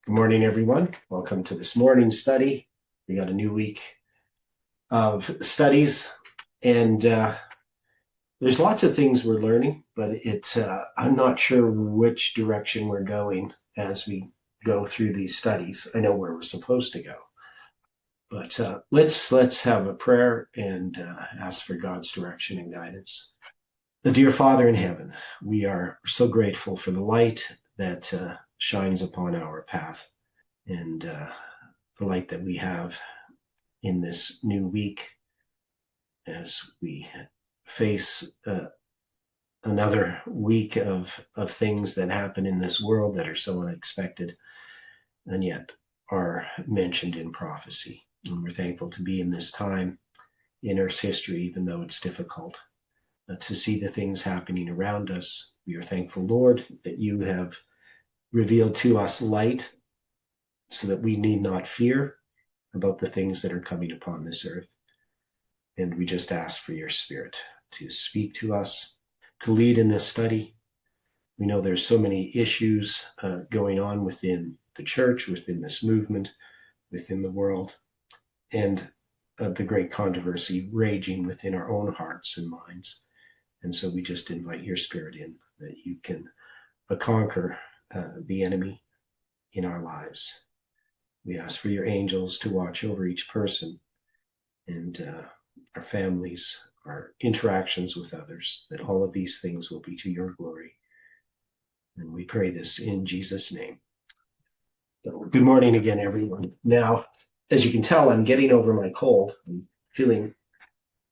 Good morning, everyone. Welcome to this morning's study. We got a new week of studies, and there's lots of things we're learning, but I'm not sure which direction we're going as we go through these studies. I know where we're supposed to go, but let's have a prayer and ask for God's direction and guidance. The dear Father in heaven, we are so grateful for the light that shines upon our path, and the light that we have in this new week as we face another week of things that happen in this world that are so unexpected and yet are mentioned in prophecy. And we're thankful to be in this time in Earth's history, even though it's difficult to see the things happening around us. We are thankful, Lord, that you have revealed to us light so that we need not fear about the things that are coming upon this earth. And we just ask for your Spirit to speak to us, to lead in this study. We know there's so many issues going on within the church, within this movement, within the world, and the great controversy raging within our own hearts and minds. And so we just invite your Spirit in, that you can conquer the enemy in our lives. We ask for your angels to watch over each person and our families, our interactions with others, that all of these things will be to your glory. And we pray this in Jesus' name. So, good morning again, everyone. Now, as you can tell, I'm getting over my cold. I'm feeling,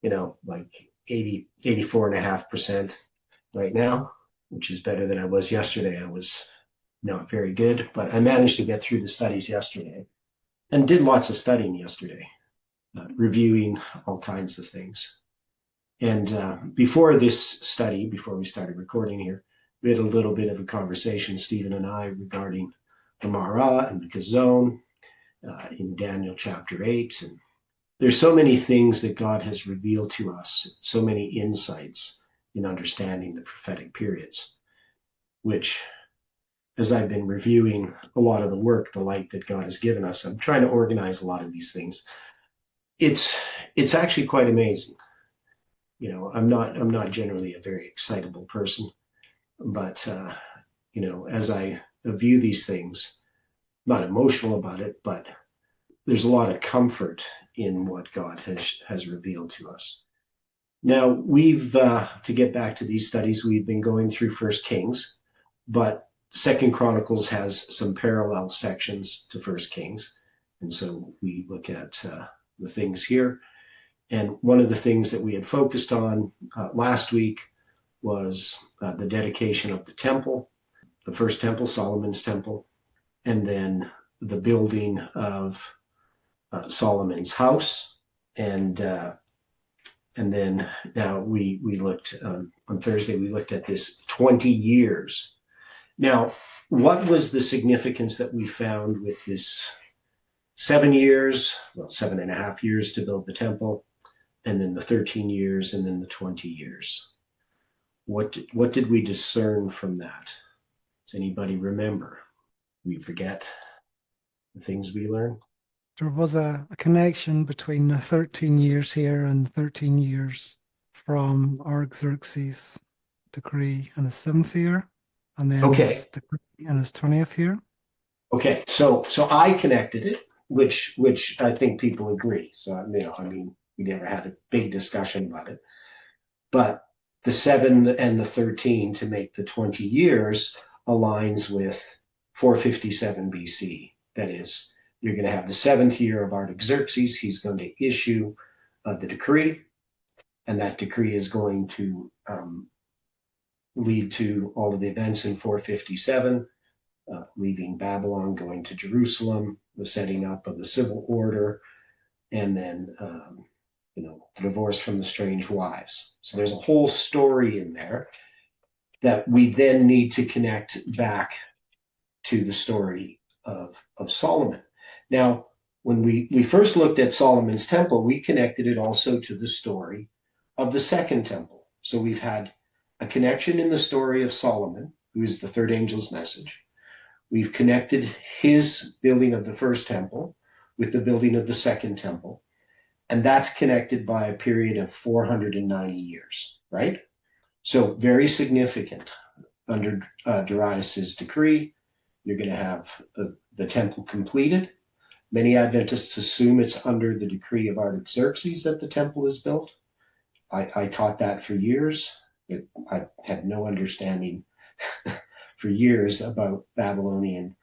like 84.5% right now, which is better than I was yesterday. I was not very good, but I managed to get through the studies yesterday and did lots of studying yesterday, reviewing all kinds of things. And before this study, before we started recording here, we had a little bit of a conversation, Stephen and I, regarding the Marah and the Kazon in Daniel chapter 8. And there's so many things that God has revealed to us, so many insights in understanding the prophetic periods, which, as I've been reviewing a lot of the work, the light that God has given us, I'm trying to organize a lot of these things. It's actually quite amazing. I'm not generally a very excitable person, but as I view these things, I'm not emotional about it, but there's a lot of comfort in what God has revealed to us. Now, we've to get back to these studies, we've been going through First Kings, but Second Chronicles has some parallel sections to First Kings, and so we look at the things here. And one of the things that we had focused on last week was the dedication of the temple, the first temple, Solomon's temple, and then the building of Solomon's house. And then now we looked on Thursday, we looked at this 20 years. Now, what was the significance that we found with this 7 years, 7.5 years to build the temple, and then the 13 years, and then the 20 years? What did we discern from that? Does anybody remember? We forget the things we learn. There was a connection between the 13 years here and the 13 years from Artaxerxes' decree in his 7th year, and then his decree in his 20th year. Okay, so I connected it, which I think people agree. So we never had a big discussion about it. But the 7 and the 13 to make the 20 years aligns with 457 BC. That is, you're going to have the 7th year of Artaxerxes. He's going to issue the decree, and that decree is going to lead to all of the events in 457, leaving Babylon, going to Jerusalem, the setting up of the civil order, and then the divorce from the strange wives. So there's a whole story in there that we then need to connect back to the story of Solomon. Now, when we first looked at Solomon's temple, we connected it also to the story of the second temple. So we've had a connection in the story of Solomon, who is the third angel's message. We've connected his building of the first temple with the building of the second temple, and that's connected by a period of 490 years, right? So very significant. Under Darius's decree, you're going to have the temple completed. Many Adventists assume it's under the decree of Artaxerxes that the temple is built. I taught that for years. I had no understanding for years about Babylonian,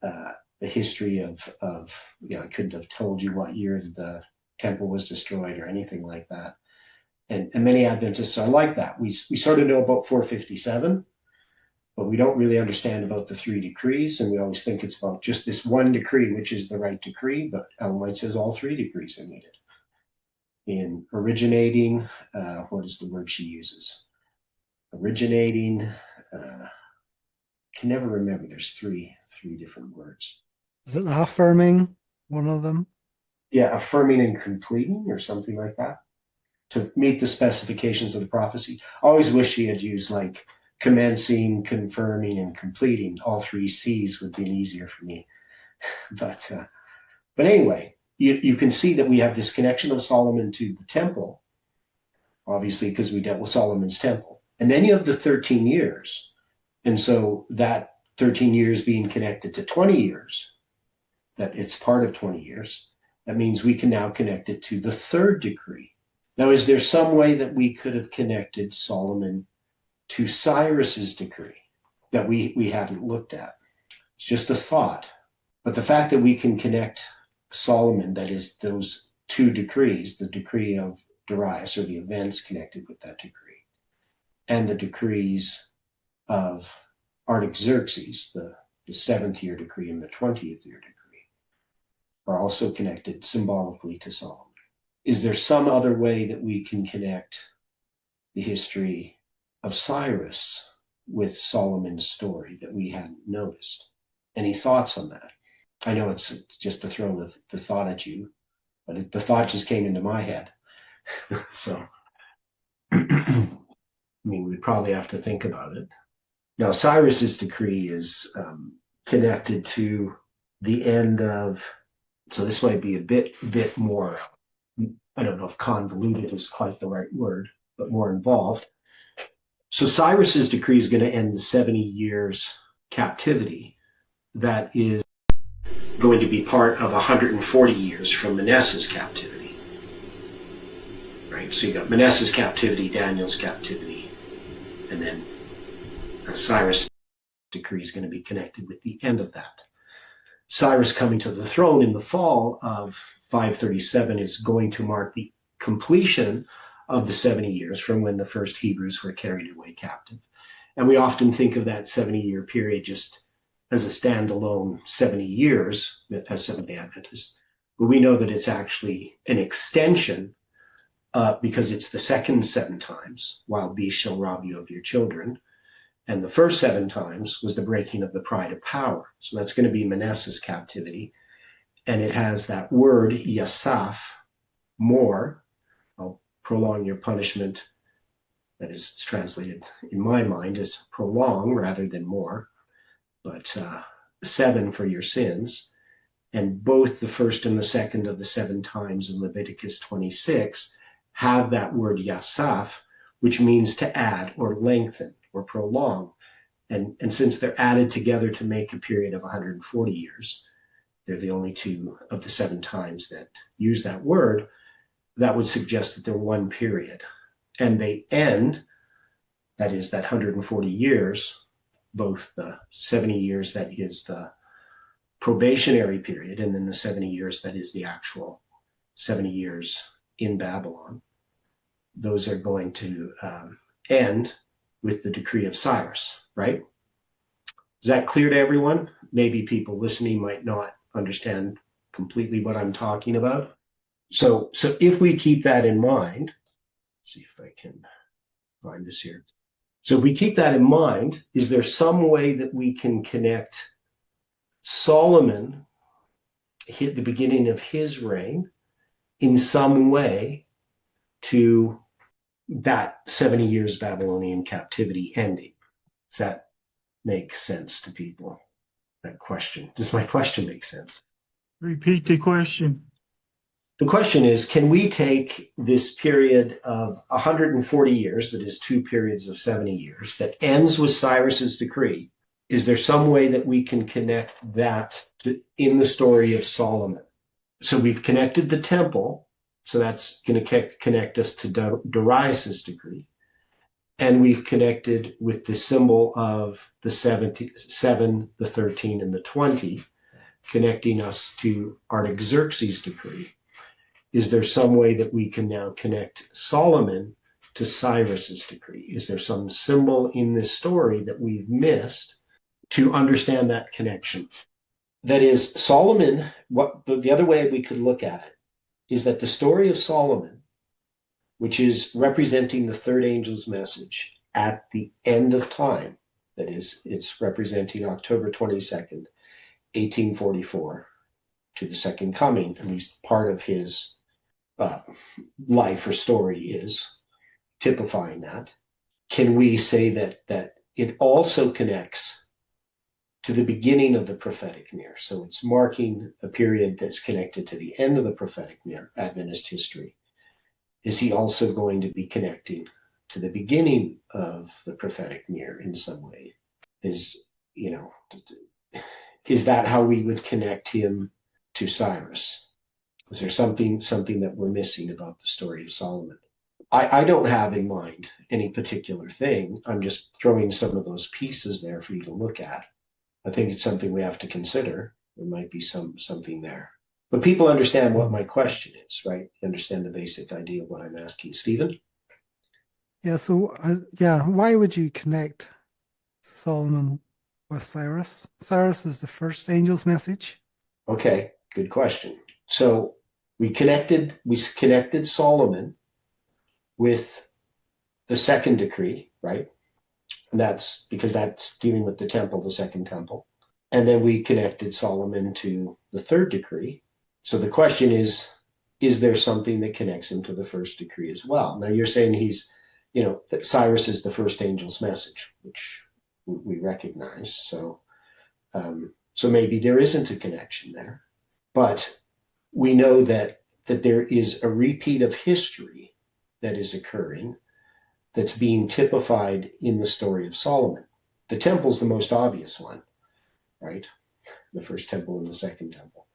the history of, I couldn't have told you what year the temple was destroyed or anything like that. And many Adventists are like that. We sort of know about 457, but we don't really understand about the three decrees, and we always think it's about just this one decree, which is the right decree, but Ellen White says all three decrees are needed. In originating, what is the word she uses? Originating, can never remember. There's three different words. Is it affirming, one of them? Yeah, affirming and completing or something like that to meet the specifications of the prophecy. I always wish she had used like commencing, confirming, and completing. All three C's would be easier for me. But anyway, you can see that we have this connection of Solomon to the temple, obviously, because we dealt with Solomon's temple. And then you have the 13 years. And so that 13 years being connected to 20 years, that it's part of 20 years, that means we can now connect it to the third decree. Now, is there some way that we could have connected Solomon to Cyrus's decree that we hadn't looked at? It's just a thought. But the fact that we can connect Solomon, that is those two decrees, the decree of Darius, or the events connected with that decree, and the decrees of Artaxerxes, the 7th year decree and the 20th year decree, are also connected symbolically to Solomon. Is there some other way that we can connect the history of Cyrus with Solomon's story that we hadn't noticed? Any thoughts on that? I know it's just to throw the thought at you, but the thought just came into my head. So, I mean, we'd probably have to think about it. Now, Cyrus's decree is connected to the end of, so this might be a bit more, I don't know if convoluted is quite the right word, but more involved. So Cyrus's decree is going to end the 70 years captivity that is going to be part of 140 years from Manasseh's captivity. Right? So you got Manasseh's captivity, Daniel's captivity, and then Cyrus' decree is going to be connected with the end of that. Cyrus coming to the throne in the fall of 537 is going to mark the completion of the 70 years from when the first Hebrews were carried away captive. And we often think of that 70-year period just as a standalone 70 yeyears as Seventh-day Adventists. But we know that it's actually an extension because it's the second 7 times, wild beasts shall rob you of your children. And the first 7 times was the breaking of the pride of power. So that's going to be Manasseh's captivity. And it has that word, yasaf, more. I'll prolong your punishment. That is translated in my mind as prolong rather than more. But 7 for your sins. And both the first and the second of the 7 times in Leviticus 26 have that word yasaf, which means to add or lengthen or prolong. And since they're added together to make a period of 140 years, they're the only 2 of the 7 times that use that word, that would suggest that they're one period. And they end, that is that 140 years, both the 70 years that is the probationary period, and then the 70 years that is the actual 70 years in Babylon. Those are going to end with the decree of Cyrus, right? Is that clear to everyone? Maybe people listening might not understand completely what I'm talking about. So if we keep that in mind, let's see if I can find this here. So if we keep that in mind, is there some way that we can connect Solomon, hit the beginning of his reign, in some way to that 70 years Babylonian captivity ending? Does that make sense to people? that question. Does my question make sense? Repeat the question. The question is, can we take this period of 140 years, that is 2 periods of 70 years, that ends with Cyrus's decree? Is there some way that we can connect that in the story of Solomon? So we've connected the temple, so that's going to connect us to Darius's decree. And we've connected with the symbol of the 7, the 13, and the 20, connecting us to Artaxerxes' decree. Is there some way that we can now connect Solomon to Cyrus's decree? Is there some symbol in this story that we've missed to understand that connection? That is, Solomon, the other way we could look at it is that the story of Solomon, which is representing the third angel's message at the end of time, that is, it's representing October 22nd, 1844, to the second coming, at least part of his life or story is typifying that. Can we say that it also connects to the beginning of the prophetic year? So it's marking a period that's connected to the end of the prophetic year, Adventist history. Is he also going to be connecting to the beginning of the prophetic year in some way? Is that how we would connect him to Cyrus? Is there something that we're missing about the story of Solomon? I don't have in mind any particular thing. I'm just throwing some of those pieces there for you to look at. I think it's something we have to consider. There might be something there. But people understand what my question is, right? Understand the basic idea of what I'm asking. Stephen? Yeah, so, why would you connect Solomon with Cyrus? Cyrus is the first angel's message. Okay, good question. So we connected Solomon with the second decree, right? And that's because that's dealing with the temple, the second temple. And then we connected Solomon to the third decree. So the question is there something that connects him to the first decree as well? Now you're saying that Cyrus is the first angel's message, which we recognize. So maybe there isn't a connection there. But we know that there is a repeat of history that is occurring that's being typified in the story of Solomon. The temple's the most obvious one, right? The first temple and the second temple.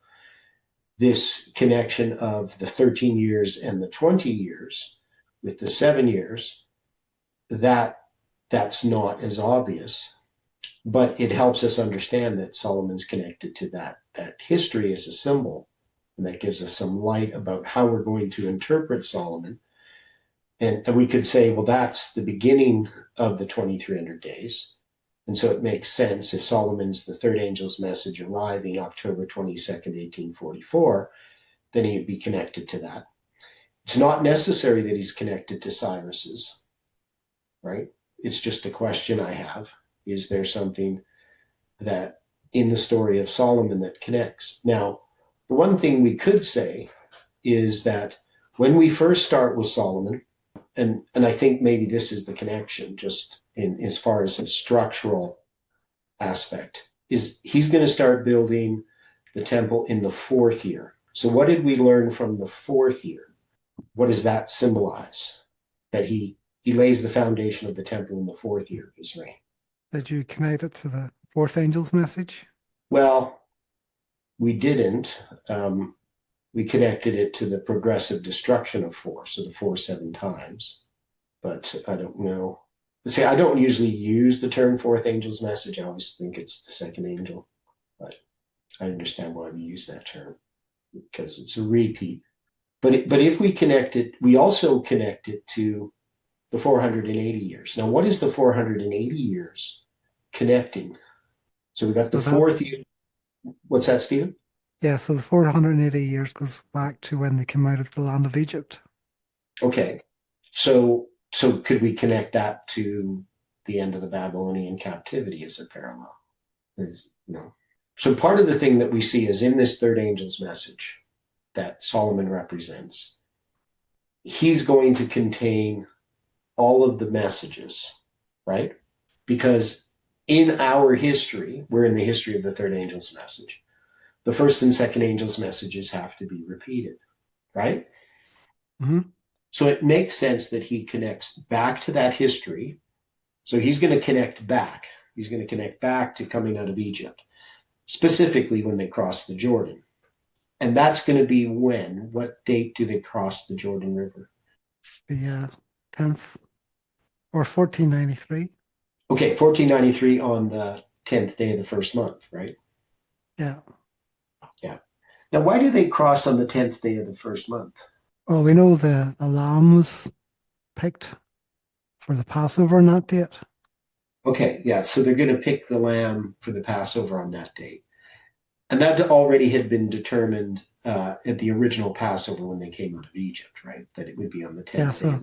This connection of the 13 years and the 20 years with the 7 years, that's not as obvious, but it helps us understand that Solomon's connected to that history as a symbol. And that gives us some light about how we're going to interpret Solomon. And we could say, well, that's the beginning of the 2300 days. And so it makes sense if Solomon's the third angel's message arriving October 22nd, 1844, then he would be connected to that. It's not necessary that he's connected to Cyrus's, right? It's just a question I have. Is there something that in the story of Solomon that connects? Now, the one thing we could say is that when we first start with Solomon, and I think maybe this is the connection just in as far as his structural aspect, is he's going to start building the temple in the 4th year. So what did we learn from the 4th year? What does that symbolize? That he lays the foundation of the temple in the 4th year of his reign. Did you connect it to the fourth angel's message? Well, we didn't. We connected it to the progressive destruction of 4, so the 4 7 times. But I don't know. See, I don't usually use the term fourth angel's message. I always think it's the second angel. But I understand why we use that term, because it's a repeat. But if we connect it, we also connect it to the 480 years. Now, what is the 480 years connecting? So we got the 4th year. What's that, Stephen? Yeah, so the 480 years goes back to when they came out of the land of Egypt. Okay. So could we connect that to the end of the Babylonian captivity as a parallel? So part of the thing that we see is in this third angel's message that Solomon represents, he's going to contain all of the messages, right? Because in our history, we're in the history of the third angel's message. The first and second angel's messages have to be repeated, right? Mm-hmm. So it makes sense that he connects back to that history. So he's going to connect back. He's going to connect back to coming out of Egypt, specifically when they cross the Jordan. And that's going to be when? What date do they cross the Jordan River? It's the 10th or 1493. Okay, 1493 on the 10th day of the first month, right? Yeah. Yeah. Now, why do they cross on the 10th day of the first month? Well, we know the lamb was picked for the Passover on that date. Okay, yeah, so they're going to pick the lamb for the Passover on that date. And that already had been determined at the original Passover when they came out of Egypt, right? That it would be on the 10th day.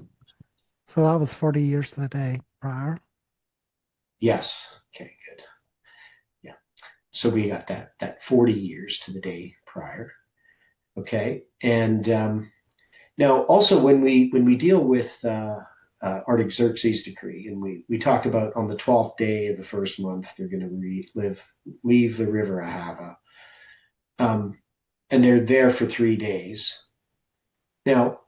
So that was 40 years to the day prior. Yes. Okay, good. Yeah. So we got that 40 years to the day prior. Okay. And now also when we deal with Artaxerxes' decree, and we talk about on the 12th day of the first month, they're going to leave the river Ahava. And they're there for 3 days. Now,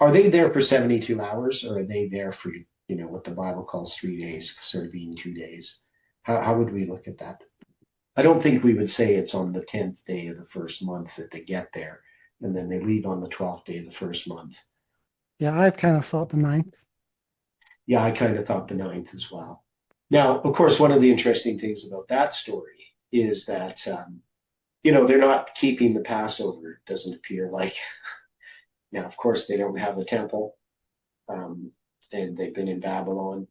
are they there for 72 hours, or are they there for, what the Bible calls 3 days, sort of being 2 days? How would we look at that? I don't think we would say it's on the 10th day of the first month that they get there, and then they leave on the 12th day of the first month. Yeah, I've kind of thought the 9th. Yeah, I kind of thought the 9th as well. Now, of course, one of the interesting things about that story is that, they're not keeping the Passover, it doesn't appear like. Now, of course, they don't have a temple, and they've been in Babylon.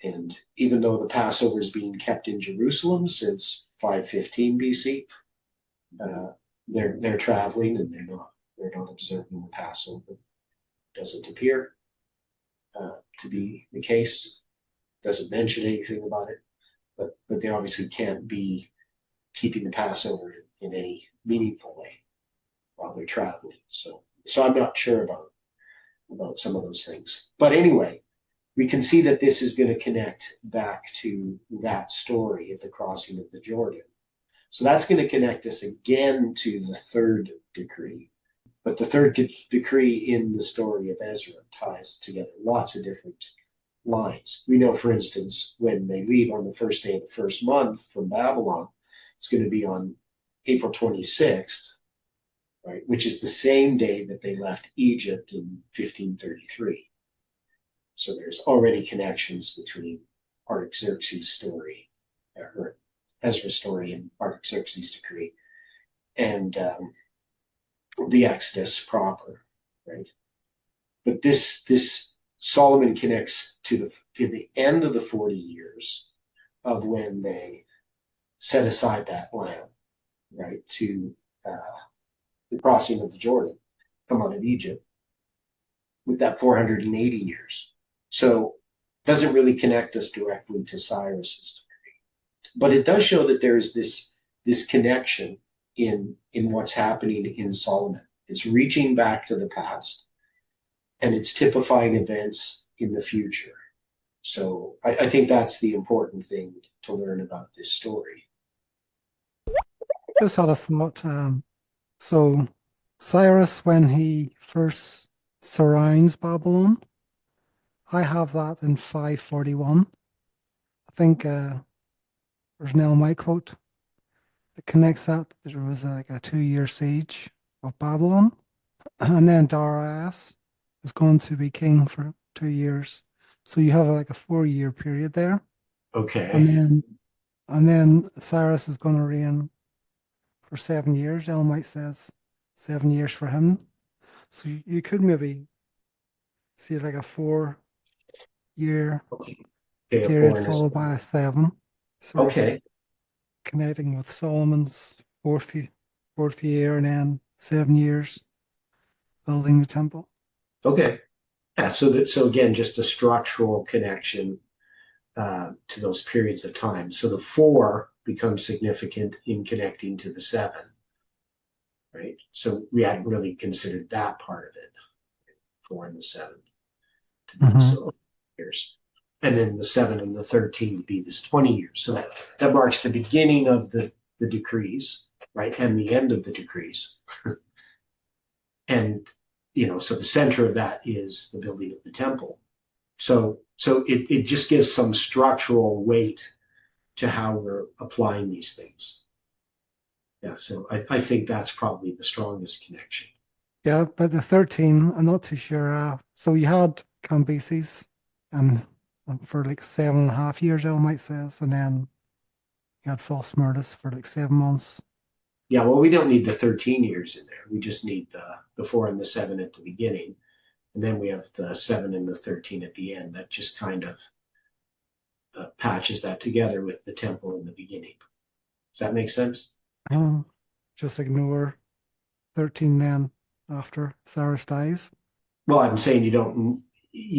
And even though the Passover is being kept in Jerusalem since 515 BC, they're traveling and they're not observing the Passover. Doesn't appear to be the case. Doesn't mention anything about it, but they obviously can't be keeping the Passover in any meaningful way while they're traveling. So I'm not sure about some of those things. But anyway, we can see that this is going to connect back to that story of the crossing of the Jordan. So that's going to connect us again to the third decree. But the third decree in the story of Ezra ties together lots of different lines. We know, for instance, when they leave on the first day of the first month from Babylon, it's going to be on April 26th, right, which is the same day that they left Egypt in 1533. So there's already connections between Artaxerxes' story, or Ezra's story and Artaxerxes' decree, and the Exodus proper, right? But this Solomon connects to the end of the 40 years of when they set aside that lamb, right, to the crossing of the Jordan, come out of Egypt, with that 480 years. So it doesn't really connect us directly to Cyrus's decree. But it does show that there is this connection in what's happening in Solomon. It's reaching back to the past, and it's typifying events in the future. So I think that's the important thing to learn about this story. Just had a thought. So Cyrus, when he first surrounds Babylon, I have that in 541. I think there's an Elmite quote that connects that. There was like a 2-year siege of Babylon, and then Darius is going to be king for 2 years. So you have like a 4-year period there. Okay. And then Cyrus is going to reign for 7 years. Elmite says 7 years for him. So you could maybe see like a 4-year period followed by a 7. Okay. Connecting with Solomon's fourth year and then 7 years building the temple. Okay. Yeah. So again, just a structural connection to those periods of time. So the 4 becomes significant in connecting to the 7, right? So we hadn't really considered that part of it, 4 and the 7 to be so years. And then the 7 and the 13 would be this 20 years. So that marks the beginning of the decrees, right? And the end of the decrees. And, so the center of that is the building of the temple. So it just gives some structural weight to how we're applying these things. Yeah, so I think that's probably the strongest connection. Yeah, but the 13, I'm not too sure. So you had Cambyses and for like 7.5 years, Elamite says, and then you had false Smyrtus for like 7 months. Yeah, well, we don't need the 13 years in there. We just need the 4 and the 7 at the beginning. And then we have the 7 and the 13 at the end. That just kind of patches that together with the temple in the beginning. Does that make sense? Just ignore 13 then after Cyrus dies. Well, I'm saying you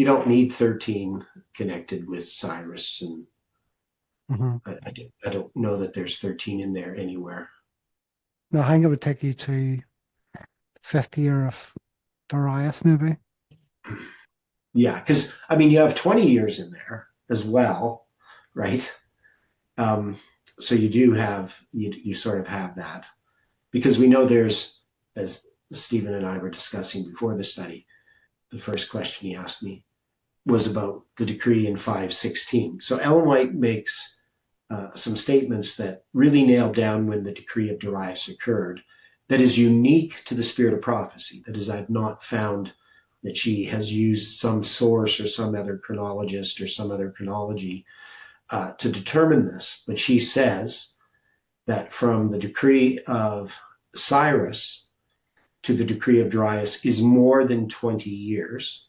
don't need 13 connected with Cyrus, and I don't know that there's 13 in there anywhere. No, I think it would take you to the 5th year of Darius, maybe. Yeah, because you have 20 years in there as well, right? So you do have you sort of have that, because we know there's, as Stephen and I were discussing before the study, the first question he asked me was about the decree in 516. So Ellen White makes some statements that really nail down when the decree of Darius occurred, that is unique to the spirit of prophecy. That is, I've not found that she has used some source or some other chronologist or some other chronology to determine this. But she says that from the decree of Cyrus to the decree of Darius is more than 20 years.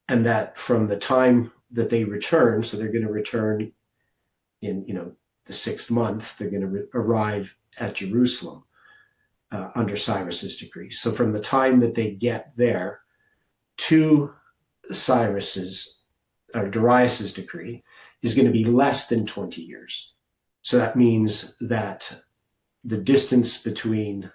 And that from the time that they return, so they're going to return in, the 6th month, they're going to arrive at Jerusalem under Cyrus's decree. So from the time that they get there to Darius's decree is going to be less than 20 years. So that means that the distance between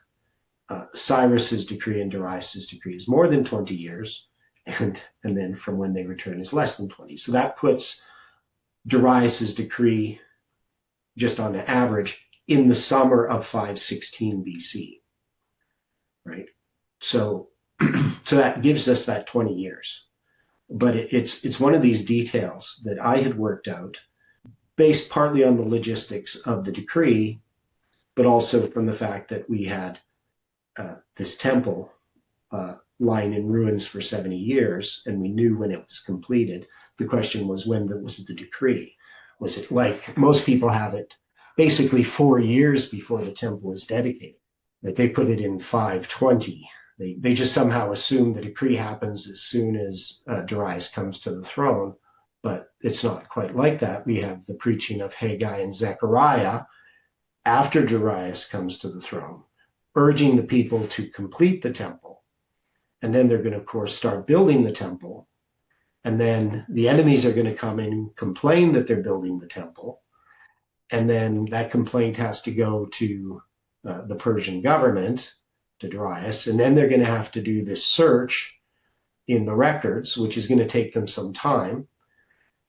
Cyrus's decree and Darius's decree is more than 20 years, and then from when they return is less than 20. So that puts Darius's decree just on the average in the summer of 516 BC, right? So that gives us that 20 years. But it's one of these details that I had worked out based partly on the logistics of the decree, but also from the fact that we had this temple lying in ruins for 70 years, and we knew when it was completed. The question was, when was the decree? Was it like most people have it basically 4 years before the temple was dedicated? Like they put it in 520. They just somehow assume the decree happens as soon as Darius comes to the throne, but it's not quite like that. We have the preaching of Haggai and Zechariah after Darius comes to the throne, urging the people to complete the temple. And then they're going to, of course, start building the temple. And then the enemies are going to come in and complain that they're building the temple. And then that complaint has to go to the Persian government, to Darius. And then they're going to have to do this search in the records, which is going to take them some time.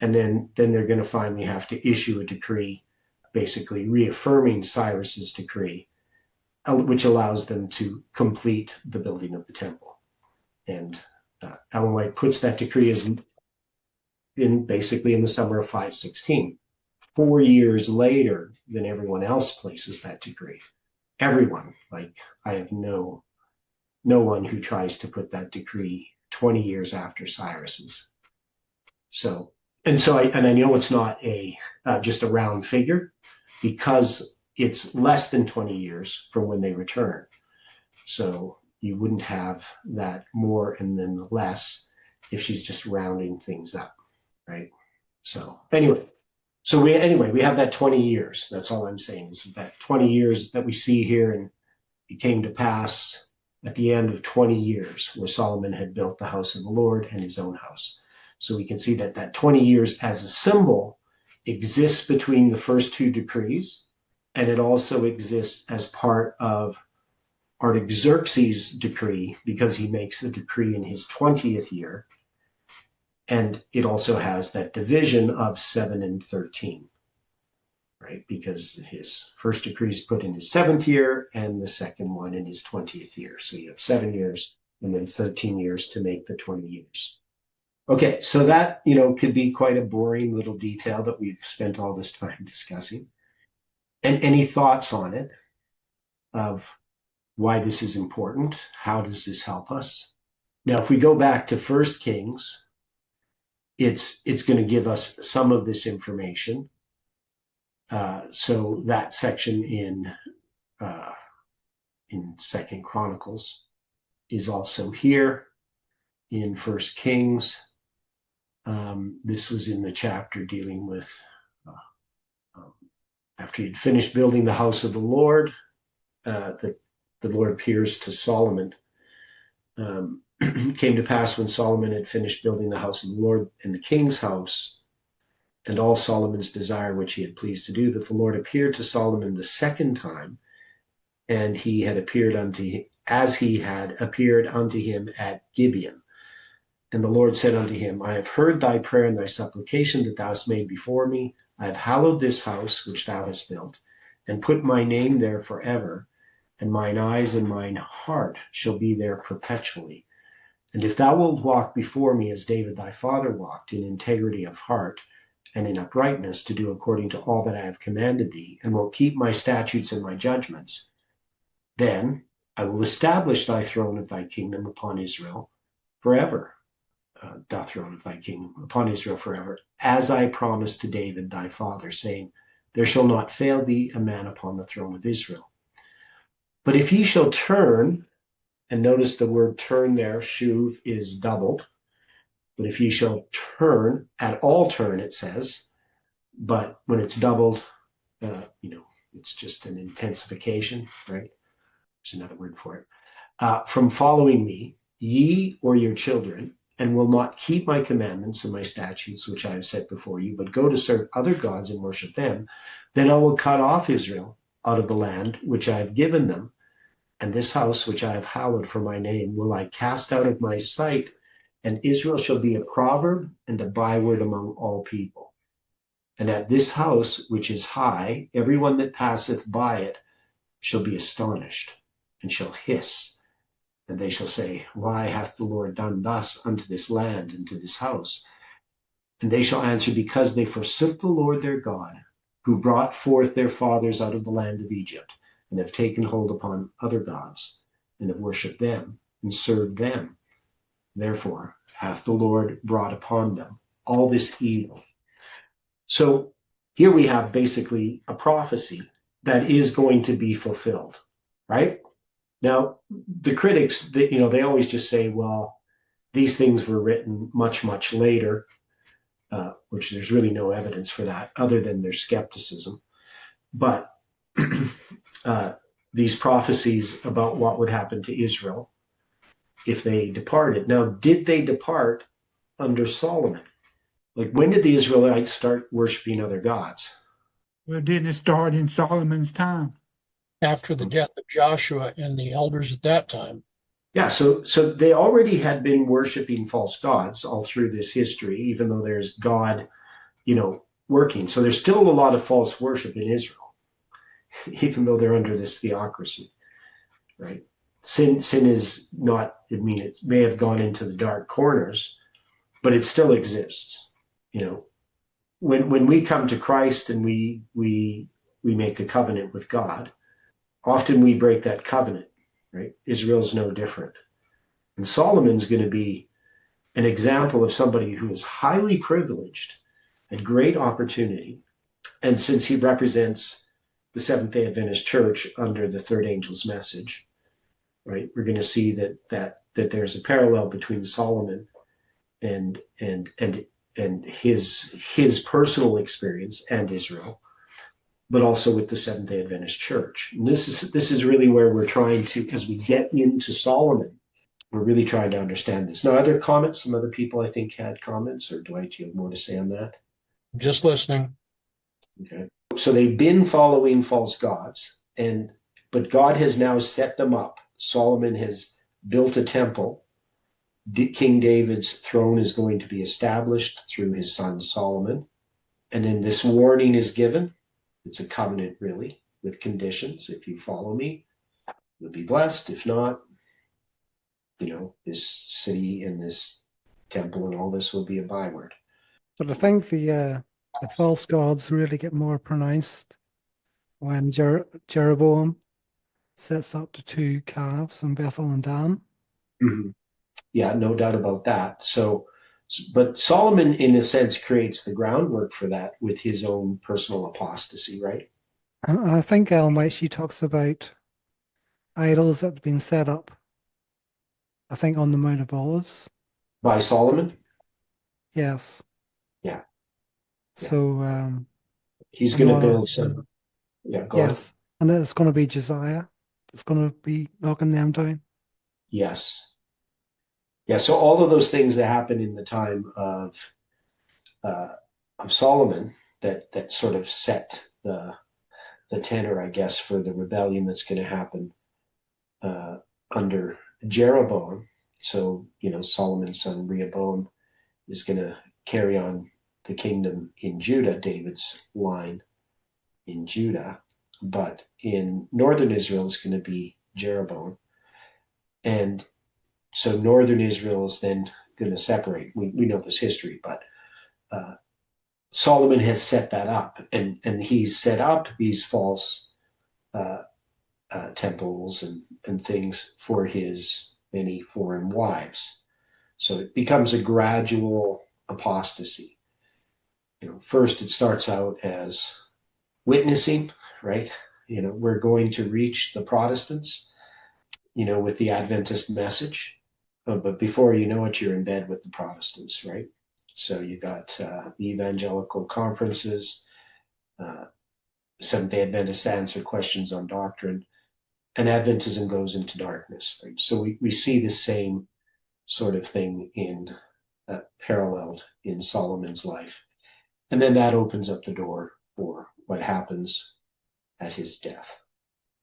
And then they're going to finally have to issue a decree, basically reaffirming Cyrus's decree, which allows them to complete the building of the temple. And Ellen White puts that decree as basically in the summer of 516, 4 years later than everyone else places that decree. Everyone, like I have no one who tries to put that decree 20 years after Cyrus's. So I know it's not just a round figure, because it's less than 20 years from when they return. So you wouldn't have that more and then less if she's just rounding things up, right? So anyway, we have that 20 years. That's all I'm saying, is that 20 years that we see here, and it came to pass at the end of 20 years where Solomon had built the house of the Lord and his own house. So we can see that 20 years as a symbol exists between the first two decrees, and it also exists as part of Artaxerxes' decree, because he makes the decree in his 20th year. And it also has that division of 7 and 13, right? Because his first decree is put in his 7th year and the second one in his 20th year. So you have 7 years and then 13 years to make the 20 years. Okay, so that, could be quite a boring little detail that we've spent all this time discussing. And any thoughts on it of why this is important? How does this help us? Now, if we go back to 1 Kings, it's going to give us some of this information. So that section in 2 Chronicles is also here in 1 Kings. This was in the chapter dealing with after he'd finished building the house of the Lord, the Lord appears to Solomon. Came to pass when Solomon had finished building the house of the Lord and the king's house, and all Solomon's desire which he had pleased to do, that the Lord appeared to Solomon the second time, and he had appeared as he had appeared unto him at Gibeon. And the Lord said unto him, I have heard thy prayer and thy supplication that thou hast made before me. I have hallowed this house which thou hast built, and put my name there forever, and mine eyes and mine heart shall be there perpetually. And if thou wilt walk before me as David thy father walked, in integrity of heart and in uprightness, to do according to all that I have commanded thee, and wilt keep my statutes and my judgments, then I will establish thy throne of thy kingdom upon Israel forever. The throne of thy kingdom upon Israel forever, as I promised to David thy father, saying, there shall not fail thee a man upon the throne of Israel. But if ye shall turn, and notice the word turn there, shuv, is doubled. But if ye shall turn, at all turn, it says, but when it's doubled, it's just an intensification, right? There's another word for it. From following me, ye or your children, and will not keep my commandments and my statutes which I have set before you, but go to serve other gods and worship them, then I will cut off Israel out of the land which I have given them, and this house which I have hallowed for my name will I cast out of my sight, and Israel shall be a proverb and a byword among all people. And at this house which is high, everyone that passeth by it shall be astonished, and shall hiss. And they shall say, why hath the Lord done thus unto this land and to this house? And they shall answer, because they forsook the Lord their God, who brought forth their fathers out of the land of Egypt, and have taken hold upon other gods, and have worshipped them, and served them. Therefore hath the Lord brought upon them all this evil. So here we have basically a prophecy that is going to be fulfilled, right? Now, the critics, they always just say, well, these things were written much, much later, which there's really no evidence for that other than their skepticism. But these prophecies about what would happen to Israel if they departed. Now, did they depart under Solomon? Like, when did the Israelites start worshiping other gods? Well, didn't it start in Solomon's time? After the death of Joshua and the elders at that time. Yeah, so they already had been worshiping false gods all through this history, even though there's God, working. So there's still a lot of false worship in Israel, even though they're under this theocracy, right? Sin is not, it may have gone into the dark corners, but it still exists. When we come to Christ and we make a covenant with God, often we break that covenant, right? Israel's no different. And Solomon's going to be an example of somebody who is highly privileged, had great opportunity. And since he represents the Seventh-day Adventist Church under the third angel's message, right, we're going to see that there's a parallel between Solomon and his personal experience and Israel, but also with the Seventh-day Adventist Church. And this is really where we're trying to, as we get into Solomon, we're really trying to understand this. Now, other comments? Some other people, I think, had comments, or Dwight, do you have more to say on that? Just listening. Okay. So they've been following false gods, but God has now set them up. Solomon has built a temple King David's throne is going to be established through his son Solomon. And then this warning is given. It's a covenant, really, with conditions. If you follow me, you'll be blessed. If not, this city and this temple and all this will be a byword. But I think the false gods really get more pronounced when Jeroboam sets up the two calves in Bethel and Dan. Mm-hmm. Yeah, no doubt about that. So, but Solomon, in a sense, creates the groundwork for that with his own personal apostasy, right? And I think Ellen she talks about idols that have been set up, I think, on the Mount of Olives. By Solomon? Yes. Yeah. So he's going to build some. Yeah, go on. And it's going to be Josiah that's going to be knocking them down. Yes. Yeah, so all of those things that happen in the time of Solomon that sort of set the tenor, I guess, for the rebellion that's going to happen under Jeroboam. So, Solomon's son Rehoboam is going to carry on the kingdom in Judah, David's line in Judah. But in northern Israel, it's going to be Jeroboam. And so northern Israel is then going to separate. We know this history, but Solomon has set that up, and he's set up these false temples and things for his many foreign wives. So it becomes a gradual apostasy. First it starts out as witnessing, right? We're going to reach the Protestants, with the Adventist message. But before you know it, you're in bed with the Protestants, right? So you got the evangelical conferences, Seventh-day Adventists answer questions on doctrine, and Adventism goes into darkness, right? So we see the same sort of thing paralleled in Solomon's life. And then that opens up the door for what happens at his death.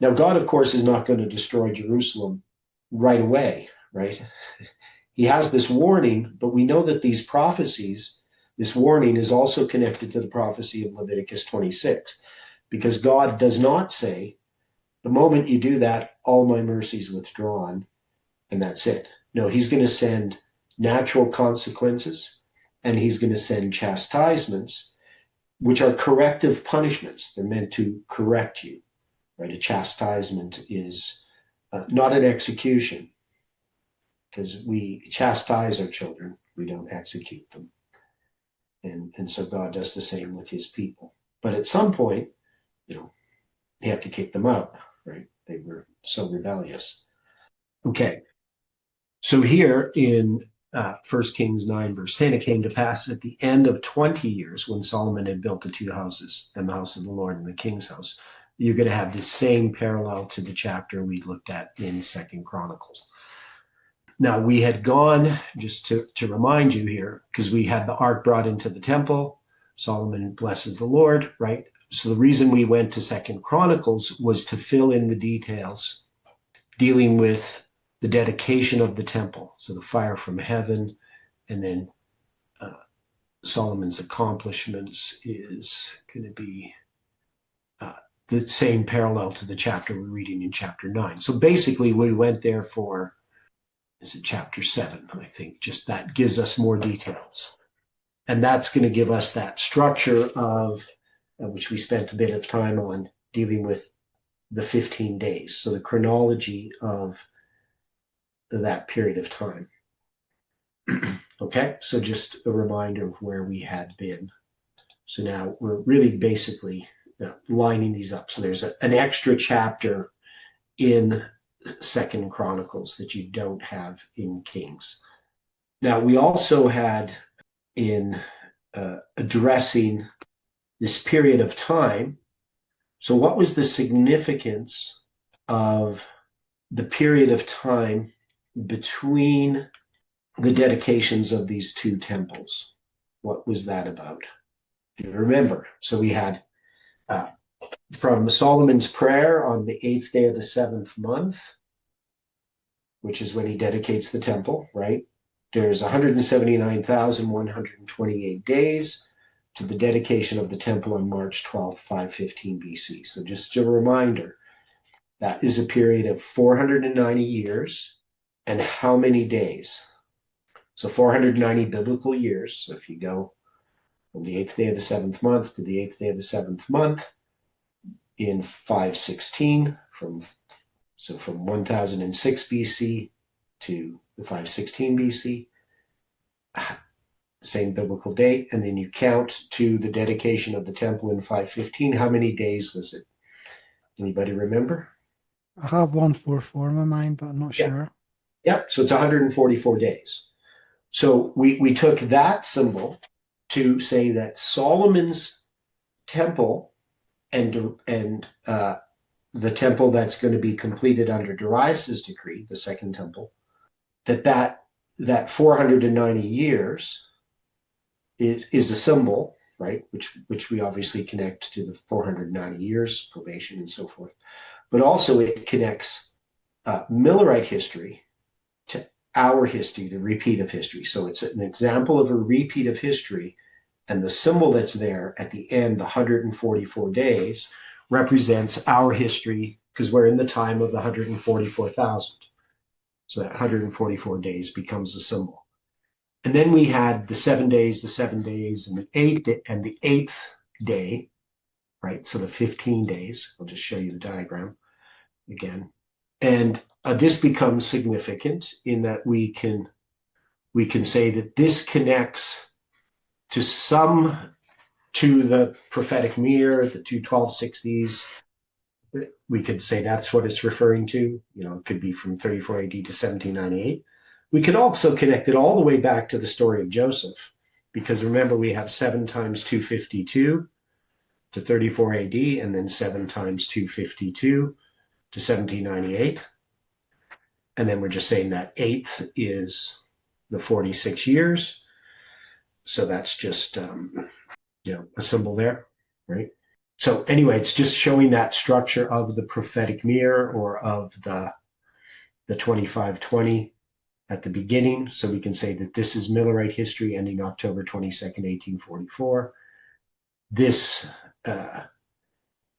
Now, God, of course, is not going to destroy Jerusalem right away, right? He has this warning, but we know that these prophecies, this warning is also connected to the prophecy of Leviticus 26, because God does not say, the moment you do that, all my mercies withdrawn, and that's it. No, he's going to send natural consequences, and he's going to send chastisements, which are corrective punishments. They're meant to correct you, right? A chastisement is not an execution, because we chastise our children, we don't execute them. And so God does the same with his people. But at some point, you have to kick them out, right? They were so rebellious. Okay. So here in 1 Kings 9, verse 10, it came to pass at the end of 20 years, when Solomon had built the two houses, and the house of the Lord and the king's house, you're going to have the same parallel to the chapter we looked at in 2 Chronicles. Now, we had gone, just to remind you here, because we had the ark brought into the temple. Solomon blesses the Lord, right? So the reason we went to 2 Chronicles was to fill in the details dealing with the dedication of the temple. So the fire from heaven, and then Solomon's accomplishments is going to be the same parallel to the chapter we're reading in chapter 9. So basically we went there for, is it chapter 7, I think, just that gives us more details. And that's going to give us that structure of, which we spent a bit of time on, dealing with the 15 days. So the chronology of that period of time. Okay, so just a reminder of where we had been. So now we're really basically lining these up. So there's an extra chapter in 2 Chronicles that you don't have in Kings. Now we also had in addressing this period of time. So what was the significance of the period of time between the dedications of these two temples? What was that about? Do you remember? So we had from Solomon's prayer on the 8th day of the 7th month, which is when he dedicates the temple, right? there's 179,128 days to the dedication of the temple on March 12th, 515 BC. So just a reminder, that is a period of 490 years. And how many days? So 490 biblical years. So if you go from the 8th day of the 7th month to the 8th day of the 7th month in 516, from 1006 BC to the 516 BC, same biblical date, and then you count to the dedication of the temple in 515. How many days was it? Anybody remember? I have 144 in my mind, but I'm not sure. Yeah, so it's 144 days. So we took that symbol to say that Solomon's temple and the temple that's going to be completed under Darius's decree, the second temple, that 490 years is a symbol, right? Which we obviously connect to the 490 years, probation and so forth. But also it connects Millerite history to our history, the repeat of history. So it's an example of a repeat of history, and the symbol that's there at the end, the 144 days, represents our history because we're in the time of the 144,000. So that 144 days becomes a symbol. And then we had the 7 days, and the eighth day, right? So the 15 days. I'll just show you the diagram again. And this becomes significant in that we can say that this connects to the prophetic mirror, the 21260s. We could say that's what it's referring to. It could be from 34 AD to 1798. We could also connect it all the way back to the story of Joseph, because remember, we have 7 times 252 to 34 AD, and then 7 times 252 to 1798. And then we're just saying that 8th is the 46 years. So that's just, a symbol there, right? So anyway, it's just showing that structure of the prophetic mirror, or of the 2520 at the beginning. So we can say that this is Millerite history ending October 22nd, 1844. This 8th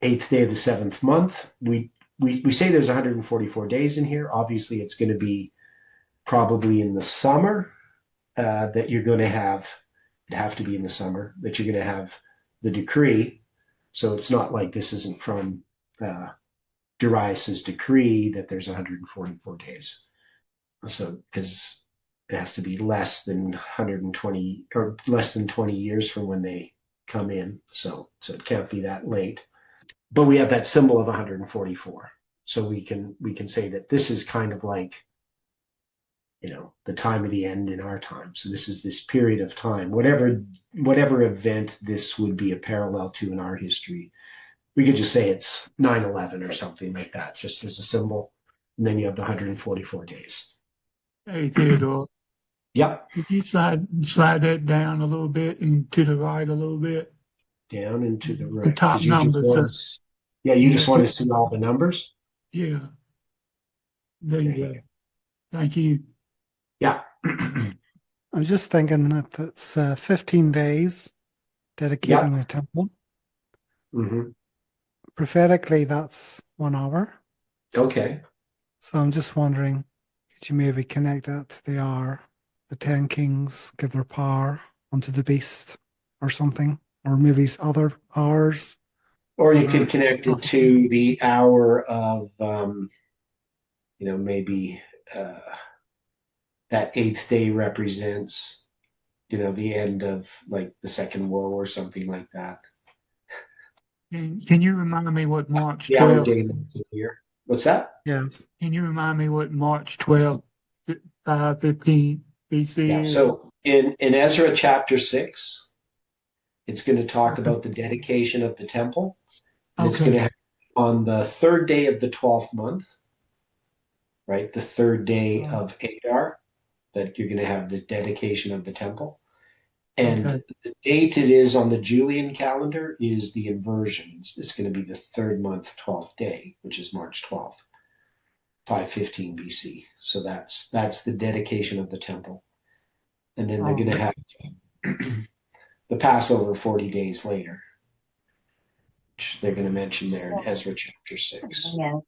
day of the 7th month, we say there's 144 days in here. Obviously, it's going to be probably in the summer that you're going to have. It'd have to be in the summer that you're going to have the decree. So it's not like this isn't from Darius's decree that there's 144 days. So because it has to be less than 120 or less than 20 years from when they come in. So it can't be that late. But we have that symbol of 144. So we can say that this is kind of like, the time of the end in our time. So this is this period of time, whatever event this would be a parallel to in our history. We could just say it's 9/11 or something like that, just as a symbol. And then you have the 144 days. Hey, Theodore. Yep. Could you slide that down a little bit and to the right a little bit? Down and to the right. The top numbers. You just want to see all the numbers? Yeah. There you go. Thank you. Yeah. I'm just thinking that it's 15 days dedicating the temple. Mm-hmm. Prophetically, that's 1 hour. Okay. So I'm just wondering, could you maybe connect that to the hour? The 10 kings give their power unto the beast or something, or maybe other hours. Or you could connect it to the hour of, maybe that 8th day represents, the end of like the second woe or something like that. Can you remind me what March 12th? The hour day here. What's that? Yes. Can you remind me what March 12th, 515 BC Yeah. is? So in Ezra chapter 6, it's going to talk about the dedication of the temple. It's going to happen on the 3rd day of the 12th month, right? The 3rd day of Adar, that you're going to have the dedication of the temple. And the date it is on the Julian calendar is the inversion. It's going to be the 3rd month, 12th day, which is March 12th, 515 BC. So that's the dedication of the temple. And then they're going to have the Passover 40 days later, which they're going to mention there in Ezra chapter 6. Yeah.